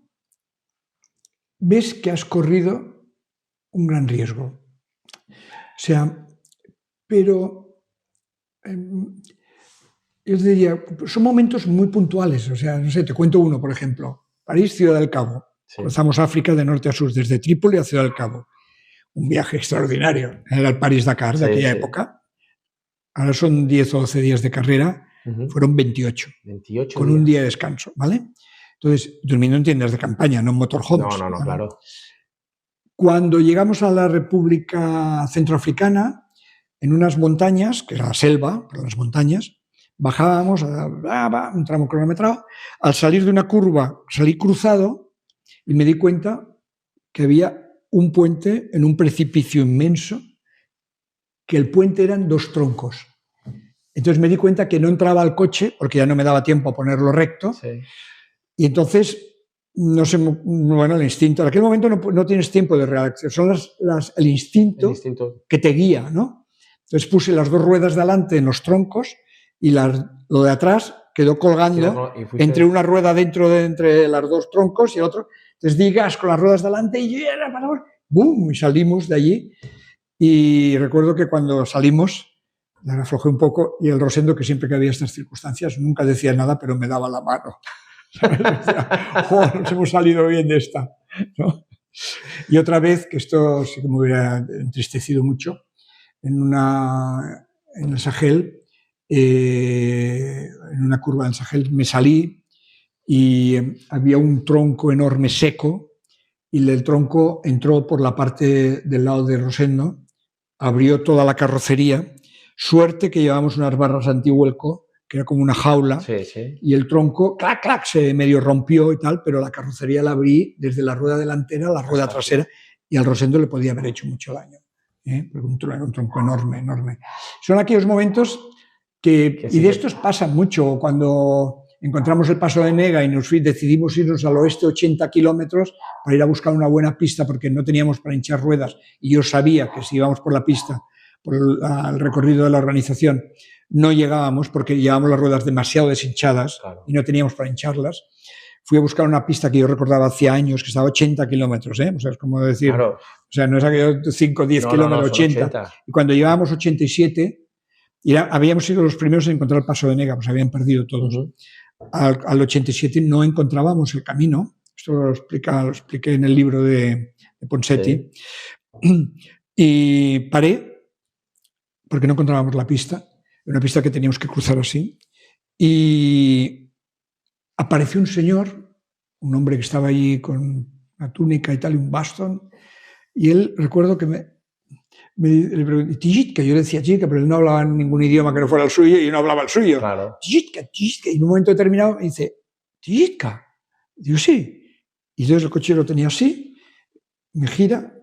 ves que has corrido un gran riesgo. O sea, pero yo te diría, son momentos muy puntuales. O sea, no sé, te cuento uno, por ejemplo. París, Ciudad del Cabo. Sí. Cruzamos África de norte a sur, desde Trípoli a Ciudad del Cabo. Un viaje extraordinario. Era el París-Dakar de aquella época. Ahora son 10 o 12 días de carrera. Fueron 28. 28 con días. Un día de descanso, ¿vale? Entonces, durmiendo en tiendas de campaña, no en motorhomes. No, claro. Cuando llegamos a la República Centroafricana, en unas montañas, que era la selva, pero las montañas, bajábamos un tramo cronometrado. Al salir de una curva, salí cruzado y me di cuenta que había un puente en un precipicio inmenso, que el puente eran 2 troncos. Entonces me di cuenta que no entraba al coche, porque ya no me daba tiempo a ponerlo recto. Sí. Y entonces, no sé, bueno, el instinto, en aquel momento no tienes tiempo de reacción, son el instinto que te guía, ¿no? Entonces puse las 2 ruedas de adelante en los troncos y lo de atrás quedó colgando entre una rueda entre las 2 troncos y el otro. Entonces di gas con las ruedas de adelante y ¡bum! Y salimos de allí. Y recuerdo que cuando salimos, la aflojé un poco y el Rosendo, que siempre que había estas circunstancias, nunca decía nada, pero me daba la mano. Nos hemos salido bien de esta, ¿no? Y otra vez, que esto sí que me hubiera entristecido mucho, en el Sahel, en una curva del Sahel, me salí y había un tronco enorme seco y el tronco entró por la parte del lado de Rosendo, abrió toda la carrocería. Suerte que llevábamos unas barras antivuelco, que era como una jaula, sí. Y el tronco, clac, clac, se medio rompió y tal, pero la carrocería la abrí desde la rueda delantera a la rueda trasera y al Rosendo le podía haber hecho mucho daño, porque era un tronco enorme, enorme. Son aquellos momentos y de estos pasan mucho. Cuando encontramos el Paso de Nega y decidimos irnos al oeste 80 kilómetros para ir a buscar una buena pista porque no teníamos para hinchar ruedas y yo sabía que si íbamos por la pista el recorrido de la organización, no llegábamos porque llevábamos las ruedas demasiado deshinchadas y no teníamos para hincharlas. Fui a buscar una pista que yo recordaba hacía años, que estaba a 80 kilómetros, ¿eh? O sea, es como decir, o sea, no es aquello 5 o 10 kilómetros, 80. Y cuando llevábamos 87, habíamos sido los primeros en encontrar el Paso de Nega, pues habían perdido todos. Al 87 no encontrábamos el camino. Esto lo expliqué en el libro de Ponseti. Sí. Y paré porque no encontrábamos la pista. Una pista que teníamos que cruzar así. Y apareció un señor, un hombre que estaba allí con una túnica y tal, y un bastón. Y él, recuerdo que le pregunté, Tijitka, yo le decía chica, pero él no hablaba ningún idioma que no fuera el suyo y yo no hablaba el suyo. Claro. Tijitka. Y en un momento determinado me dice, Tijitka. Digo, sí. Y entonces el coche lo tenía así, me gira,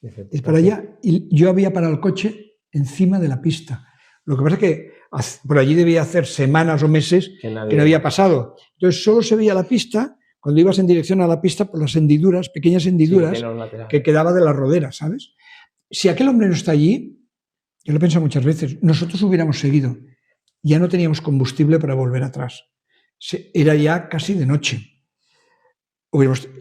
es para allá, y yo había parado el coche encima de la pista. Lo que pasa es que por allí debía hacer semanas o meses que no había pasado. Entonces solo se veía la pista cuando ibas en dirección a la pista por las hendiduras, pequeñas hendiduras que quedaba de la rodera, ¿sabes? Si aquel hombre no está allí, yo lo he pensado muchas veces, nosotros hubiéramos seguido. Ya no teníamos combustible para volver atrás. Era ya casi de noche.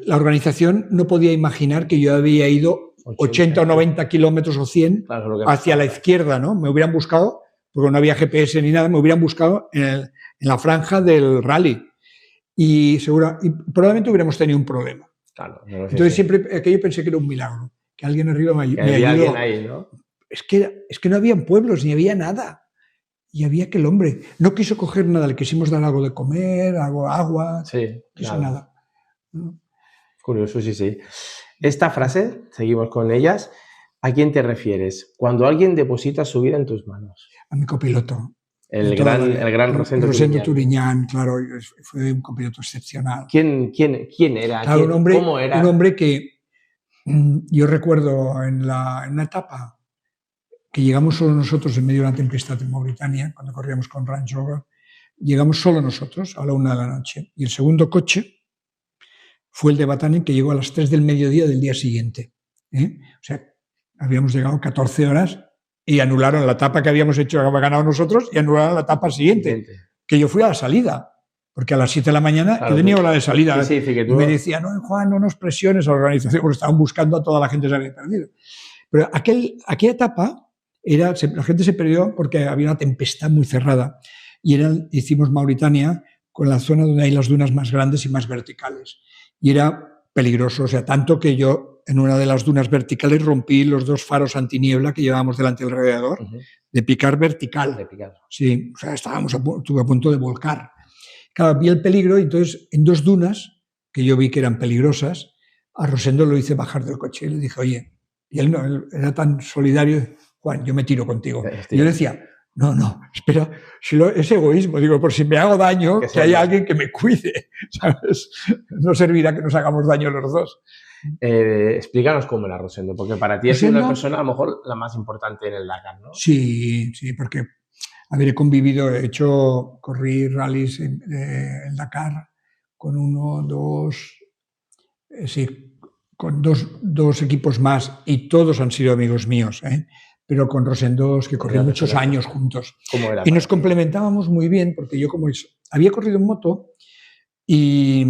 La organización no podía imaginar que yo había ido 80 o 90 kilómetros o 100 hacia la izquierda, ¿no? Me hubieran buscado, porque no había GPS ni nada, me hubieran buscado en la franja del rally. Y probablemente hubiéramos tenido un problema. Claro, entonces siempre aquello pensé que era un milagro, que alguien arriba me ayudó. Alguien ahí, ¿no? Es que no habían pueblos, ni había nada. Y había aquel hombre. No quiso coger nada, le quisimos dar algo de comer, agua, sí, quiso nada. Curioso, sí. Esta frase, seguimos con ellas, ¿a quién te refieres? Cuando alguien deposita su vida en tus manos. A mi copiloto. El gran Rosendo Turiñán, claro, fue un copiloto excepcional. ¿Quién era? Claro, ¿Cómo era? Un hombre que yo recuerdo en una etapa que llegamos solo nosotros en medio de una tempestad en Mauritania, cuando corríamos con Range Rover, llegamos solo nosotros a la 1 de la noche. Y el segundo coche fue el de Batanen, que llegó a las 3 del mediodía del día siguiente. O sea, habíamos llegado 14 horas y anularon la etapa que habíamos hecho, que habíamos ganado nosotros, y anularon la etapa siguiente. Que yo fui a la salida, porque a las 7 de la mañana yo tenía hora de salida. Sí, y me decía, no, Juan, no nos presiones a la organización, porque estaban buscando a toda la gente que se había perdido. Pero aquella etapa, la gente se perdió porque había una tempestad muy cerrada. Y hicimos Mauritania con la zona donde hay las dunas más grandes y más verticales. Y era peligroso, o sea, tanto que yo en una de las dunas verticales rompí los 2 faros antiniebla que llevábamos delante del radiador, de picar vertical. Sí, o sea, estuve a punto de volcar. Claro, vi el peligro y entonces en 2 dunas, que yo vi que eran peligrosas, a Rosendo lo hice bajar del coche y le dije, oye, y él era tan solidario, Juan, yo me tiro contigo. Y yo le decía, no, espera, es egoísmo, digo, por si me hago daño, que haya alguien que me cuide, ¿sabes? No servirá que nos hagamos daño los dos. Explícanos cómo era Rosendo, porque para ti es una persona a lo mejor la más importante en el Dakar, ¿no? Sí, porque, he convivido, corrí rallies en el Dakar con con dos equipos más y todos han sido amigos míos, pero con Rosendo que corrí muchos años juntos. ¿Cómo era? Y nos complementábamos muy bien, porque yo como había corrido en moto y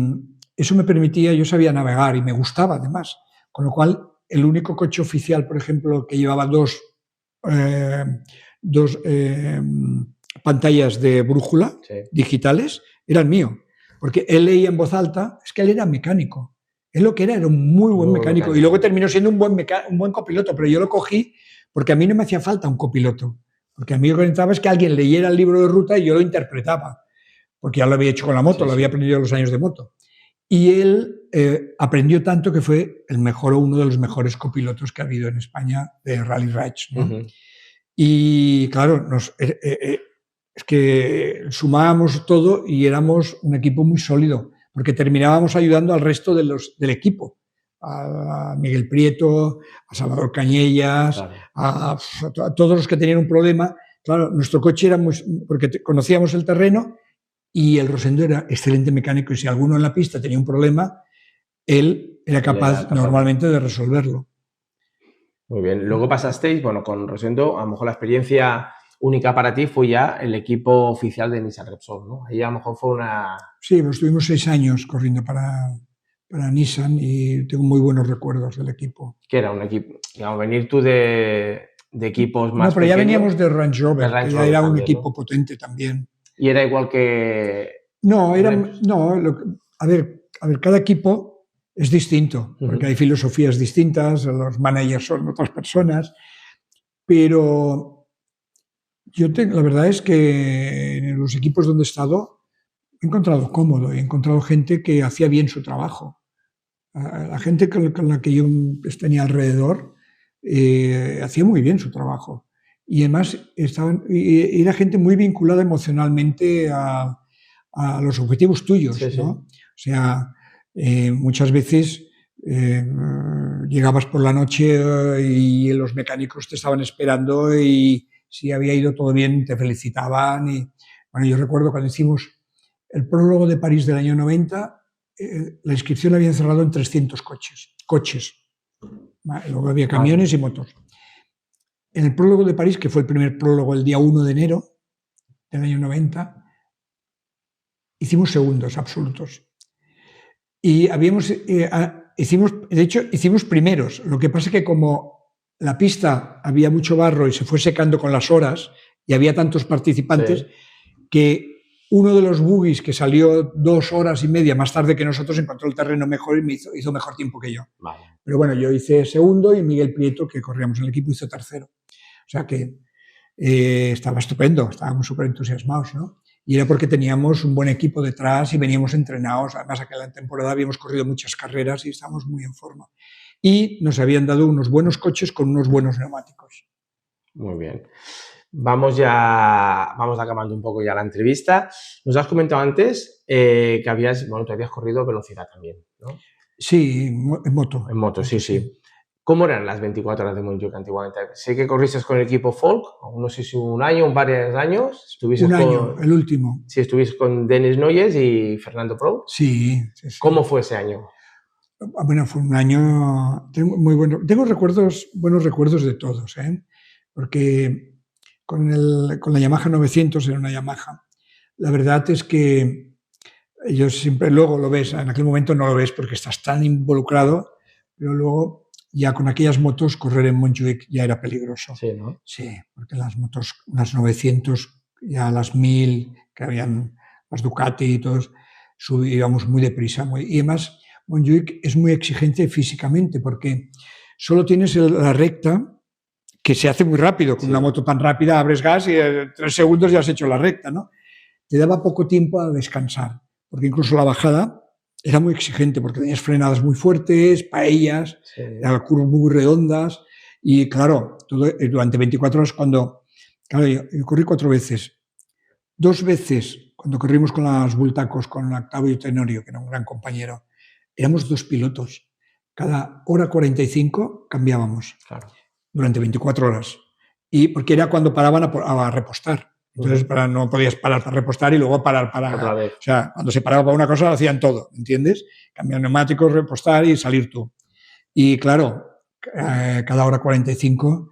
eso me permitía, yo sabía navegar y me gustaba además, con lo cual el único coche oficial, por ejemplo, que llevaba dos pantallas de brújula digitales, era el mío, porque él leía en voz alta, es que él era mecánico. Él lo que era un muy buen mecánico y luego terminó siendo un buen copiloto, pero yo lo cogí porque a mí no me hacía falta un copiloto, porque a mí lo que necesitaba es que alguien leyera el libro de ruta y yo lo interpretaba, porque ya lo había hecho con la moto, lo había aprendido en los años de moto. Y él aprendió tanto que fue uno de los mejores copilotos que ha habido en España de Rally Rage, ¿no? Y claro, es que sumábamos todo y éramos un equipo muy sólido, porque terminábamos ayudando al resto del equipo, a Miguel Prieto, a Salvador Cañellas, a todos los que tenían un problema. Claro, nuestro coche era porque conocíamos el terreno y el Rosendo era excelente mecánico y si alguno en la pista tenía un problema, él era capaz normalmente de resolverlo. Muy bien. Luego pasasteis, bueno, con Rosendo, a lo mejor la experiencia única para ti fue ya el equipo oficial de Nissan Repsol, ¿no? Ahí a lo mejor fue una... Sí, pues estuvimos 6 años corriendo para Nissan y tengo muy buenos recuerdos del equipo. Que era un equipo, digamos, venir tú de equipos más No, pero ya pequeños, veníamos de Range Rover, Range que ya Rover era un también, equipo ¿no? potente también. Y era igual que... No, Reps. a ver, cada equipo es distinto, porque hay filosofías distintas, los managers son otras personas, pero la verdad es que en los equipos donde he estado he encontrado cómodo, he encontrado gente que hacía bien su trabajo. La gente con la que yo tenía alrededor hacía muy bien su trabajo. Y además era gente muy vinculada emocionalmente a los objetivos tuyos, Sí, sí. ¿no? O sea, muchas veces llegabas por la noche y los mecánicos te estaban esperando y si había ido todo bien te felicitaban. Y, bueno, yo recuerdo cuando hicimos el prólogo de París del año 90, la inscripción la habían cerrado en 300 coches. Luego había camiones y motos. En el prólogo de París, que fue el primer prólogo el día 1 de enero del año 90, hicimos segundos absolutos. Y hicimos primeros. Lo que pasa es que como la pista había mucho barro y se fue secando con las horas y había tantos participantes, que uno de los buggies que salió 2 horas y media más tarde que nosotros encontró el terreno mejor y hizo mejor tiempo que yo. Vale. Pero bueno, yo hice segundo y Miguel Prieto, que corríamos en el equipo, hizo tercero. O sea que estaba estupendo, estábamos súper entusiasmados, ¿no? Y era porque teníamos un buen equipo detrás y veníamos entrenados. Además, aquella temporada habíamos corrido muchas carreras y estábamos muy en forma. Y nos habían dado unos buenos coches con unos buenos neumáticos. Muy bien. Vamos acabando un poco ya la entrevista. Nos has comentado antes que tú habías corrido velocidad también, ¿no? Sí, en moto. En moto, sí. ¿Cómo eran las 24 horas de Montjuic antiguamente? Sé que corriste con el equipo Folk, no sé si un año o varios años. Un año, el último. Sí, estuviste con Denis Noyes y Fernando Pro. Sí. ¿Cómo fue ese año? Bueno, fue un año muy bueno. Tengo buenos recuerdos de todos, ¿eh? Porque con la Yamaha 900, era una Yamaha, la verdad es que yo siempre, luego lo ves, en aquel momento no lo ves porque estás tan involucrado, pero luego ya con aquellas motos correr en Montjuic ya era peligroso. Sí, ¿no? Sí, porque las motos, unas 900, ya las 1000, que habían las Ducati y todos, íbamos muy deprisa. Y además, Montjuic es muy exigente físicamente porque solo tienes la recta, que se hace muy rápido. Con una moto tan rápida abres gas y en 3 segundos ya has hecho la recta, ¿no? Te daba poco tiempo a descansar, porque incluso la bajada era muy exigente, porque tenías frenadas muy fuertes, paellas, curvas muy redondas, y claro, durante 24 horas claro, yo corrí 4 veces. 2 veces, cuando corrimos con las Bultacos, con Octavio Tenorio, que era un gran compañero, éramos 2 pilotos. Cada hora 45 cambiábamos. Claro. Durante 24 horas. Y porque era cuando paraban a repostar. Entonces, no podías parar para repostar y luego parar para... Otra vez. O sea, cuando se paraba para una cosa lo hacían todo, ¿entiendes? Cambiar neumáticos, repostar y salir tú. Y claro, cada hora 45,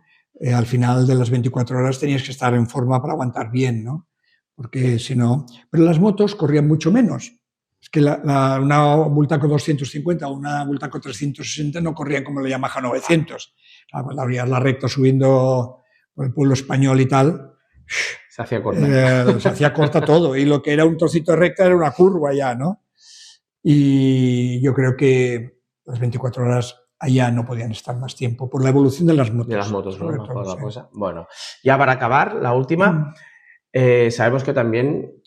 al final de las 24 horas tenías que estar en forma para aguantar bien, ¿no? Porque si no... Pero las motos corrían mucho menos. Es que una Bultaco 250 o una Bultaco 360 no corrían como la Yamaha 900. Cuando abrías la recta subiendo por el pueblo español y tal, se hacía corta. Se hacía corta todo. Y lo que era un trocito de recta era una curva ya, ¿no? Y yo creo que las 24 horas allá no podían estar más tiempo por la evolución de las motos. De las motos, ¿no? Todo, la cosa. Bueno, ya para acabar, la última. Sabemos que también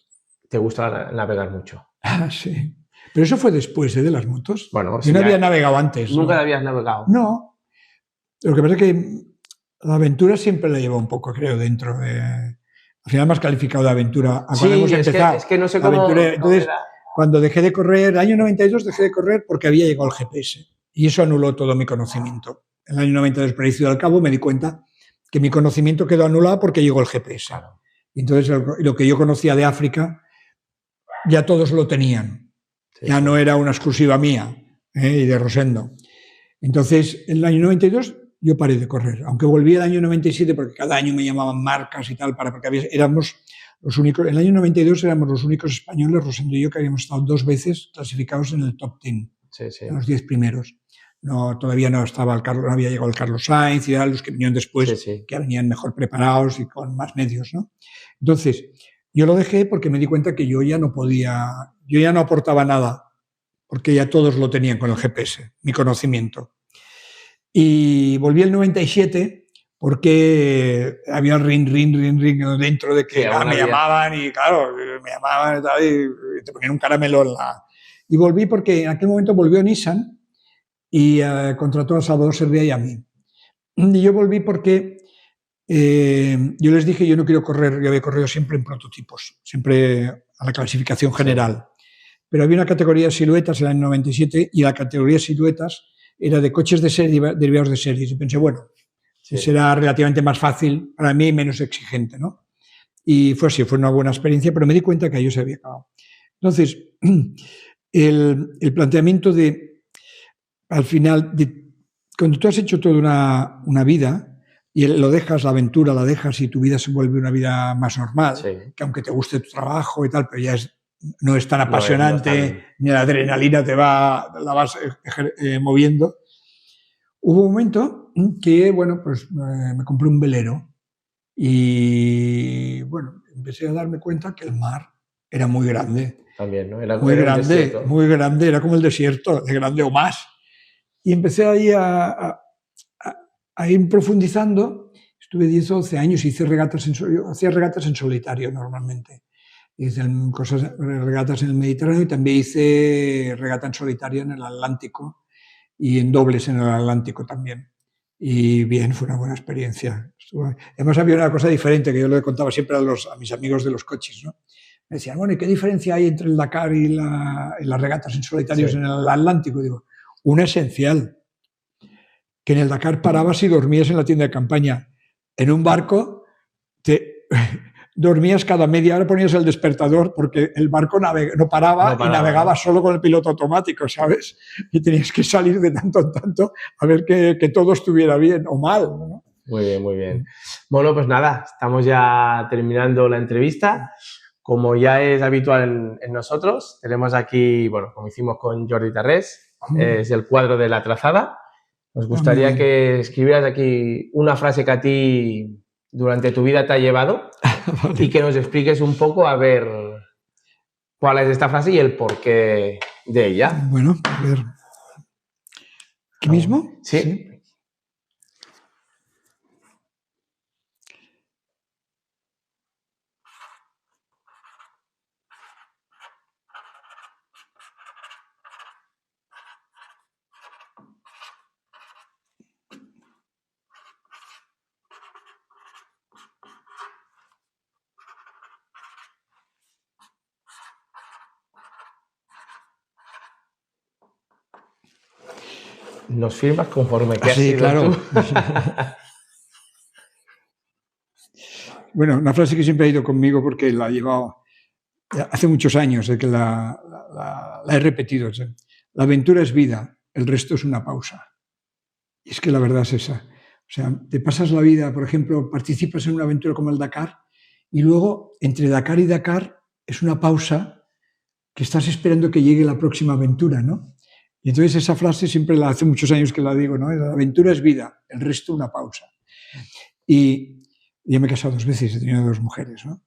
te gusta navegar mucho. Ah, sí. Pero eso fue después, ¿eh? De las motos. Bueno, yo no había navegado antes. ¿Nunca ¿no? habías navegado? No. Lo que pasa es que la aventura siempre la lleva un poco, creo, dentro de... Al final me has calificado de aventura. Cuando hemos empezado. Es que no sé cómo... Entonces, cuando dejé de correr, el año 92 dejé de correr porque había llegado el GPS. Y eso anuló todo mi conocimiento. En el año 92, por ahí Ciudad del Cabo, me di cuenta que mi conocimiento quedó anulado porque llegó el GPS. Y entonces, lo que yo conocía de África, ya todos lo tenían. Sí. Ya no era una exclusiva mía y de Rosendo. Entonces, en el año 92 yo paré de correr. Aunque volví el año 97, porque cada año me llamaban marcas y tal, porque éramos los únicos, en el año 92 éramos los únicos españoles, Rosendo y yo, que habíamos estado 2 veces clasificados en el top 10, en los 10 primeros. No, todavía no había llegado el Carlos Sainz y los que vinieron después, que venían mejor preparados y con más medios, ¿no? Entonces, yo lo dejé porque me di cuenta que yo ya no aportaba nada, porque ya todos lo tenían con el GPS, mi conocimiento. Y volví el 97 porque había ring dentro de que me llamaban y claro, me llamaban y te ponían un caramelo en la... Y volví porque en aquel momento volvió Nissan y contrató a Salvador Servià y a mí. Y yo volví porque yo les dije, yo no quiero correr, yo había corrido siempre en prototipos, siempre a la clasificación general. Pero había una categoría de siluetas en el año 97 y la categoría de siluetas era de coches de serie derivados de series. Y pensé, bueno, será relativamente más fácil para mí y menos exigente, ¿no? Y fue así, fue una buena experiencia, pero me di cuenta que ahí se había acabado. Entonces, el planteamiento al final, cuando tú has hecho toda una vida y lo dejas, la aventura la dejas y tu vida se vuelve una vida más normal, que aunque te guste tu trabajo y tal, pero ya no es tan apasionante, ni la adrenalina la vas moviendo. Hubo un momento que, bueno, pues me compré un velero y, bueno, empecé a darme cuenta que el mar era muy grande. También, ¿no? Era muy grande, era como el desierto, de grande o más. Y empecé ahí a ir profundizando. Estuve 10 o 12 años y hacía regatas en solitario normalmente. Hice regatas en el Mediterráneo y también hice regata en solitario en el Atlántico y en dobles en el Atlántico también. Y bien, fue una buena experiencia. Además había una cosa diferente que yo le contaba siempre a mis amigos de los coches, ¿no? Me decían, bueno, ¿y qué diferencia hay entre el Dakar y las regatas en solitarios en el Atlántico? Digo, una esencial, que en el Dakar parabas y dormías en la tienda de campaña. En un barco dormías cada media hora, ponías el despertador porque el barco no paraba y navegaba solo con el piloto automático, ¿sabes? Y tenías que salir de tanto en tanto a ver que todo estuviera bien o mal, ¿no? Muy bien, muy bien. Bueno, pues nada, estamos ya terminando la entrevista. Como ya es habitual en nosotros, tenemos aquí, bueno, como hicimos con Jordi Tarrés, es el cuadro de la trazada. Nos gustaría que escribieras aquí una frase que a ti durante tu vida te ha llevado y que nos expliques un poco a ver cuál es esta frase y el porqué de ella. Bueno, a ver. ¿Aquí mismo? Sí. Nos firmas conforme que has sido claro. tú. Bueno, una frase que siempre ha ido conmigo porque la he llevado hace muchos años, que la he repetido. La aventura es vida, el resto es una pausa. Y es que la verdad es esa. O sea, te pasas la vida, por ejemplo, participas en una aventura como el Dakar y luego entre Dakar y Dakar es una pausa que estás esperando que llegue la próxima aventura, ¿no? Y entonces esa frase siempre hace muchos años que la digo, ¿no? La aventura es vida, el resto una pausa. Y yo me he casado 2 veces, he tenido 2 mujeres, ¿no?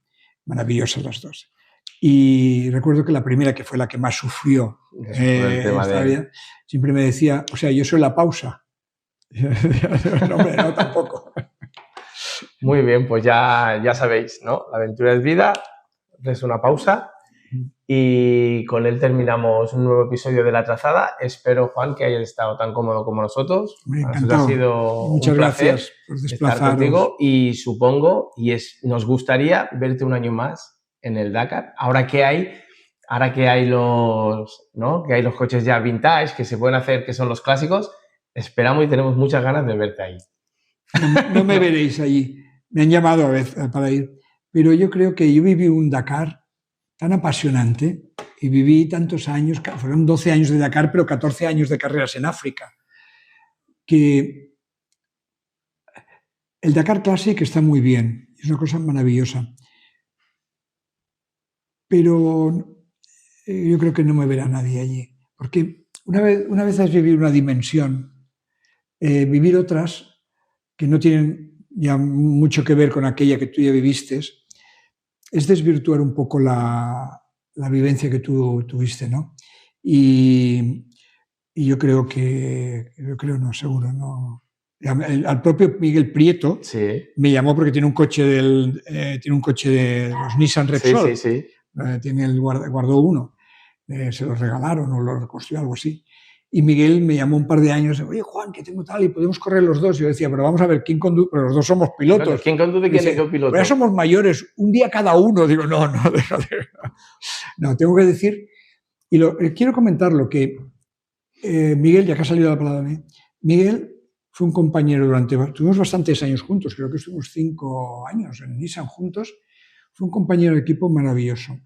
Maravillosas las 2. Y recuerdo que la primera, que fue la que más sufrió esta vida, siempre me decía, o sea, yo soy la pausa. No, hombre, no, tampoco. Muy bien, pues ya sabéis, ¿no? La aventura es vida, es una pausa. Y con él terminamos un nuevo episodio de La Trazada. Espero, Juan, que hayas estado tan cómodo como nosotros. Me ha encantado. Ha sido Muchas un placer gracias por desplazaros. estar contigo y supongo, nos gustaría verte un año más en el Dakar. Ahora que hay los, ¿no? Que hay los coches ya vintage, que se pueden hacer, que son los clásicos, esperamos y tenemos muchas ganas de verte ahí. No me veréis allí. Me han llamado a veces para ir. Pero yo creo que yo viví un Dakar tan apasionante y viví tantos años, fueron 12 años de Dakar, pero 14 años de carreras en África, que El Dakar Classic está muy bien, es una cosa maravillosa. Pero yo creo que no me verá nadie allí. Porque una vez has vivido una dimensión, vivir otras que no tienen ya mucho que ver con aquella que tú ya viviste, es desvirtuar un poco la vivencia que tú tuviste, ¿no? Y yo creo no, seguro, no. Al propio Miguel Prieto Sí. me llamó porque tiene un coche de los Nissan Repsol. Sí. Tiene guardó uno. Se lo regalaron o lo reconstruyó, algo así. Y Miguel me llamó un par de años, oye, Juan, que tengo tal, y podemos correr los dos. Y yo decía, pero vamos a ver, ¿quién conduce? Pero los dos somos pilotos. Bueno, ¿quién conduce y quién es el piloto? Pero ya somos mayores, un día cada uno. Digo, no, déjate. No, tengo que decir, y quiero comentar lo que Miguel, ya que ha salido la palabra, Miguel fue un compañero tuvimos bastantes años juntos, creo que estuvimos 5 años en Nissan juntos. Fue un compañero de equipo maravilloso.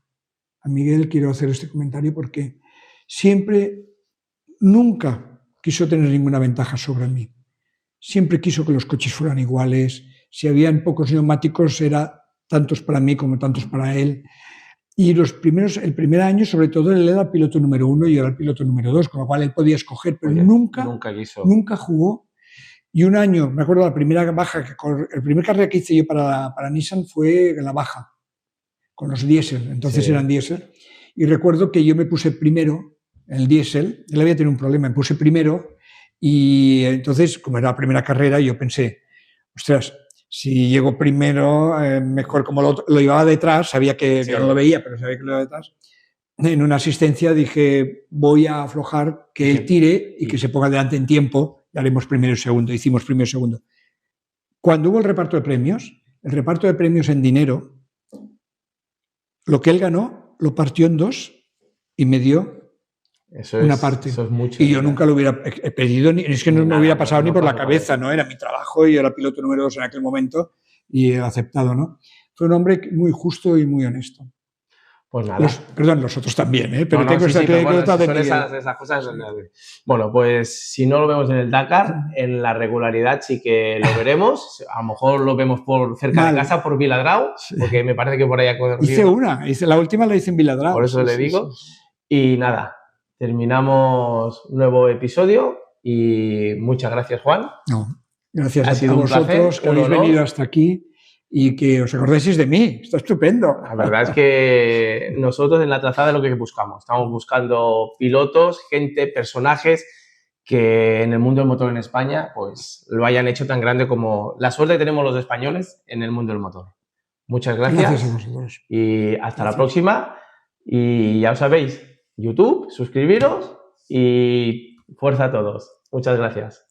A Miguel quiero hacer este comentario porque nunca quiso tener ninguna ventaja sobre mí. Siempre quiso que los coches fueran iguales. Si habían pocos neumáticos, era tantos para mí como tantos para él. Y el primer año, sobre todo, él era el piloto número 1 y yo era el piloto número 2, con lo cual él podía escoger, pero nunca jugó. Y un año, me acuerdo, la primera carrera que hice yo para Nissan fue en la baja, con los diésel, entonces eran diésel. Y recuerdo que yo me puse primero en el diésel, él había tenido un problema, me puse primero y entonces, como era la primera carrera, yo pensé, ostras, si llego primero, mejor, como lo llevaba detrás, sabía que yo no lo veía, pero sabía que lo llevaba detrás. En una asistencia dije, voy a aflojar, que él tire y que se ponga delante en tiempo, y haremos primero y segundo. Hicimos primero y segundo. Cuando hubo el reparto de premios en dinero, lo que él ganó lo partió en 2 y me dio una parte. Eso es mucho. Y yo nunca lo hubiera pedido, es que no me hubiera pasado ni por la cabeza, ¿no? Era mi trabajo y yo era piloto número 2 en aquel momento y he aceptado, ¿no? Fue un hombre muy justo y muy honesto. Pues nada. Los otros también, ¿eh? Pero tengo esas cosas. Bueno, pues si no lo vemos en el Dakar, en la regularidad sí que lo veremos. A lo mejor lo vemos por cerca de casa, por Viladrau, porque me parece que por ahí ha corrido. La última la hice en Viladrau. Por eso le digo. Y nada, terminamos un nuevo episodio y muchas gracias, Juan. No, gracias a vosotros que habéis venido hasta aquí. Y que os acordáis de mí, está estupendo. La verdad es que nosotros en La Trazada es lo que buscamos. Estamos buscando pilotos, gente, personajes que en el mundo del motor en España pues lo hayan hecho tan grande como la suerte que tenemos los españoles en el mundo del motor. Muchas gracias. Gracias a vosotros. Y hasta la próxima. Y ya os sabéis, YouTube, suscribiros y fuerza a todos. Muchas gracias.